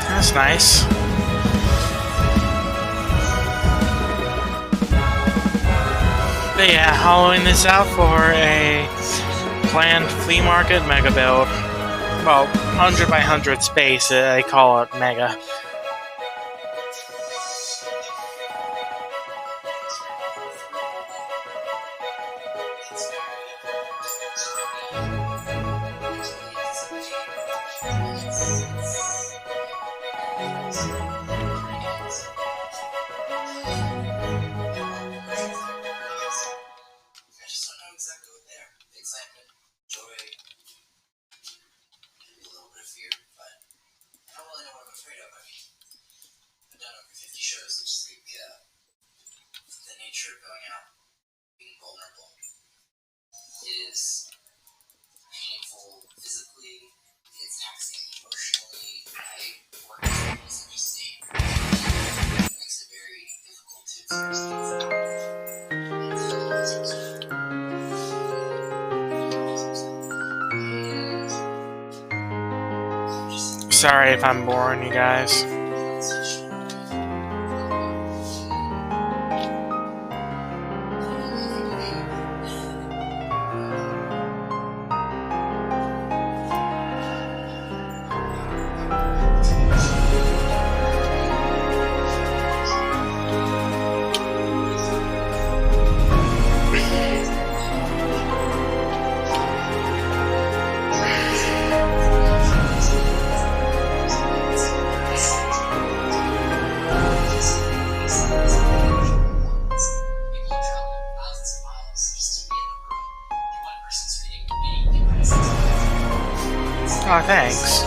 That's nice. But yeah, hollowing this out for a planned flea market mega build. Well, 100 by 100 space, I call it mega. Sorry if I'm boring you guys. Oh, thanks.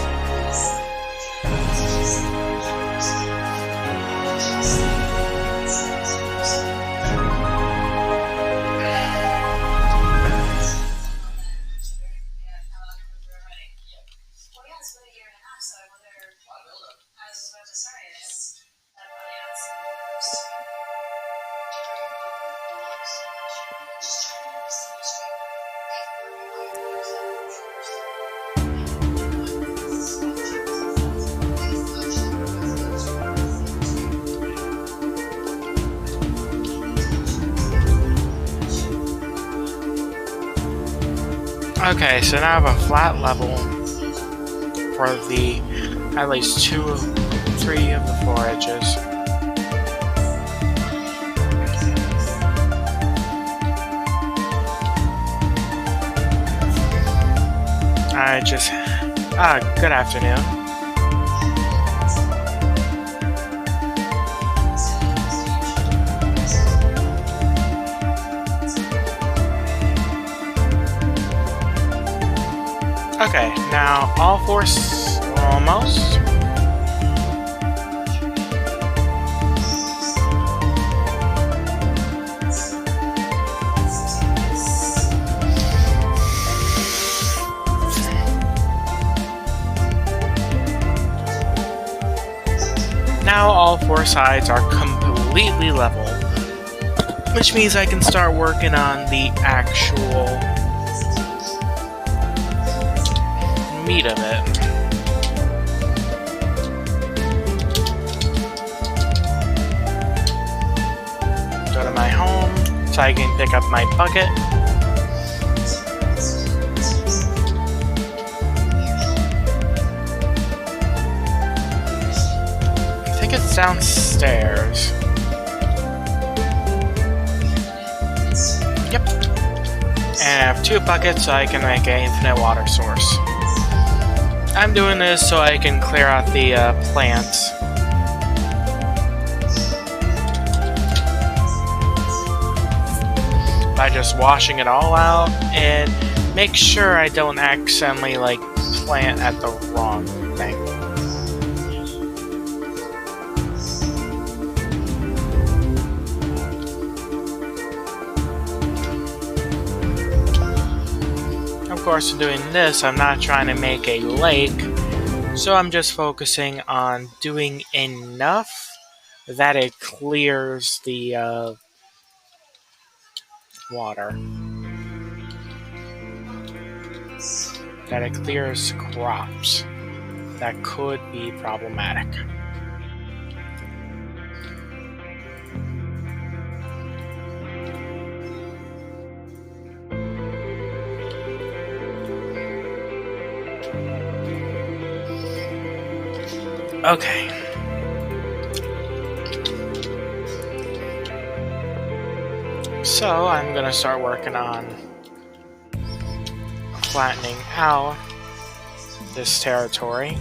Okay, so now I have a flat level for the at least 3 of the 4 edges. Good afternoon. Okay, now all 4 almost. Now all 4 sides are completely level, which means I can start working on the actual meat of it. Go to my home so I can pick up my bucket. I think it's downstairs. Yep. And I have 2 buckets so I can make an infinite water source. I'm doing this so I can clear out the plants. By just washing it all out and make sure I don't accidentally plant at the wrong thing. Of course, in doing this, I'm not trying to make a lake, so I'm just focusing on doing enough that it clears the water. That it clears crops that could be problematic. Okay. So I'm gonna start working on flattening out this territory.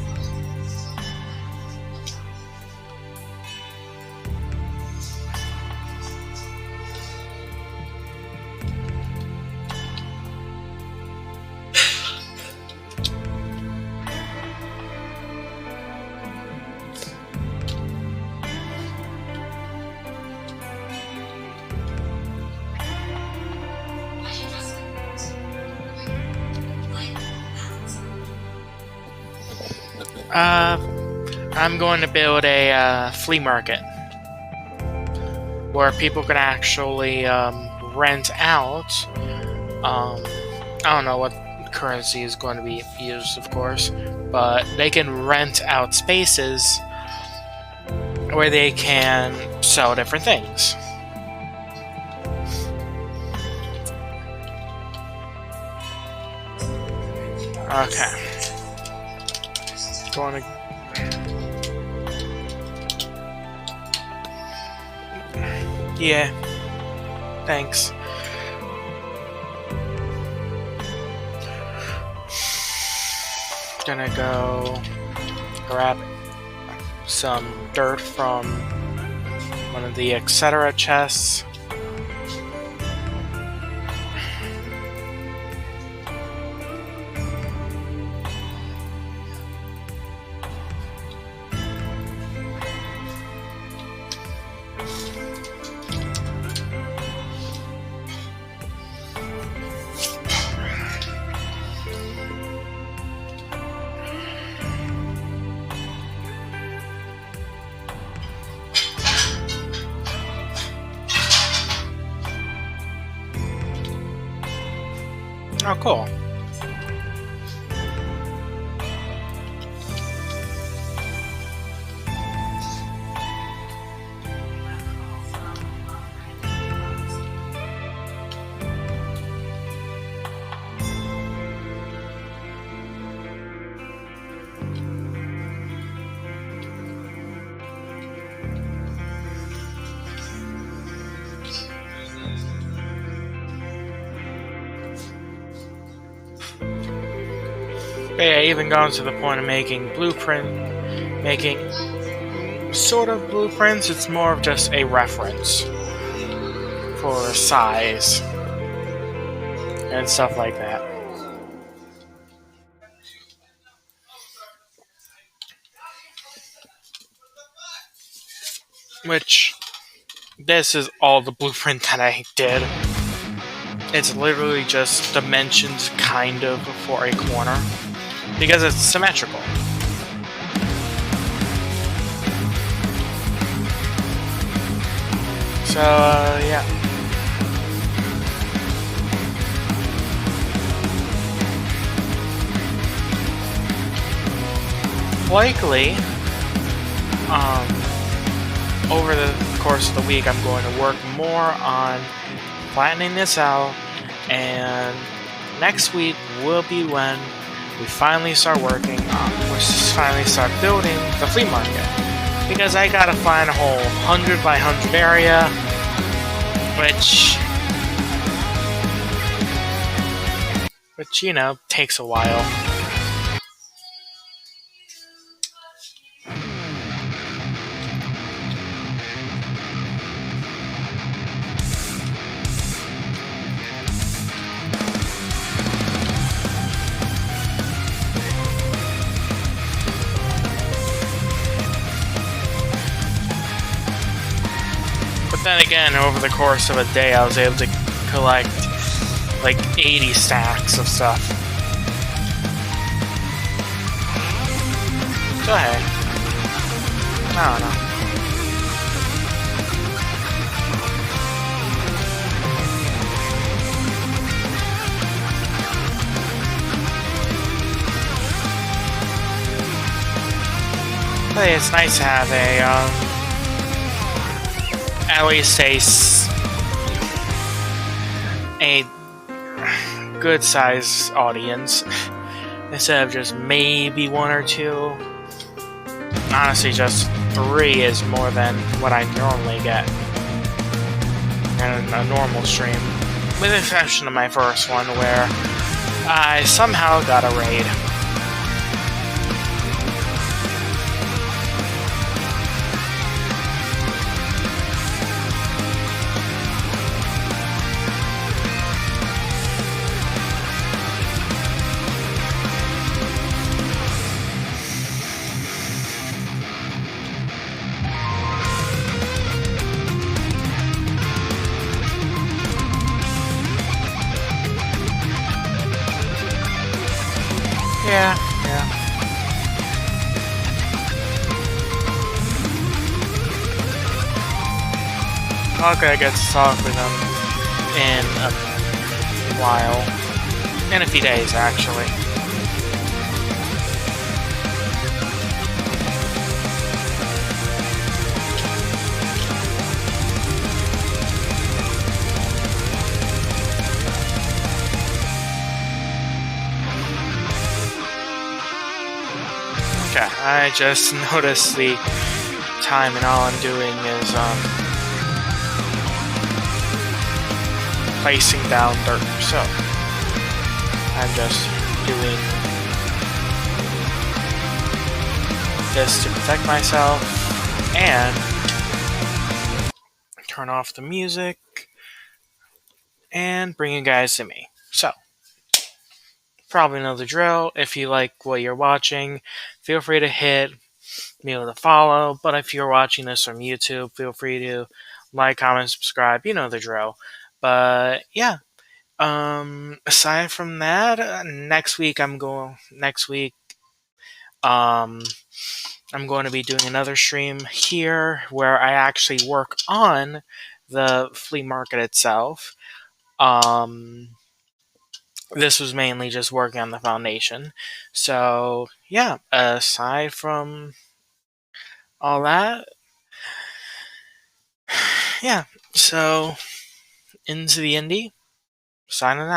I'm going to build a flea market where people can actually rent out. I don't know what currency is going to be used, of course, but they can rent out spaces where they can sell different things. Okay. Going to. Yeah. Thanks. Gonna go grab some dirt from one of the etc. chests. Oh, cool. But yeah, even gone to the point of making sort of blueprints. It's more of just a reference for size and stuff like that. Which, this is all the blueprint that I did. It's literally just dimensions kind of for a corner, because it's symmetrical. So, yeah. Likely, over the course of the week, I'm going to work more on flattening this out, and next week will be when we finally start working on, finally start building the flea market. Because I gotta find a whole 100 by 100 area, which, you know, takes a while. Then again, over the course of a day, I was able to collect like 80 stacks of stuff. So hey, I don't know. But it's nice to have at least a good size audience instead of just maybe one or two. Honestly, just 3 is more than what I normally get in a normal stream, with the exception of my first one where I somehow got a raid. Yeah. Okay, I get to talk with them in a while. In a few days, actually. I just noticed the time, and all I'm doing is placing down dirt. So I'm just doing this to protect myself and turn off the music and bring you guys to me. So, probably know the drill. If you like what you're watching, feel free to hit me with a follow. But if you're watching this from YouTube, feel free to like, comment, subscribe. You know the drill. But yeah, aside from that, um, I'm going to be doing another stream here where I actually work on the flea market itself. Um, this was mainly just working on the foundation. So yeah, aside from all that, yeah. So into the indie, signing out.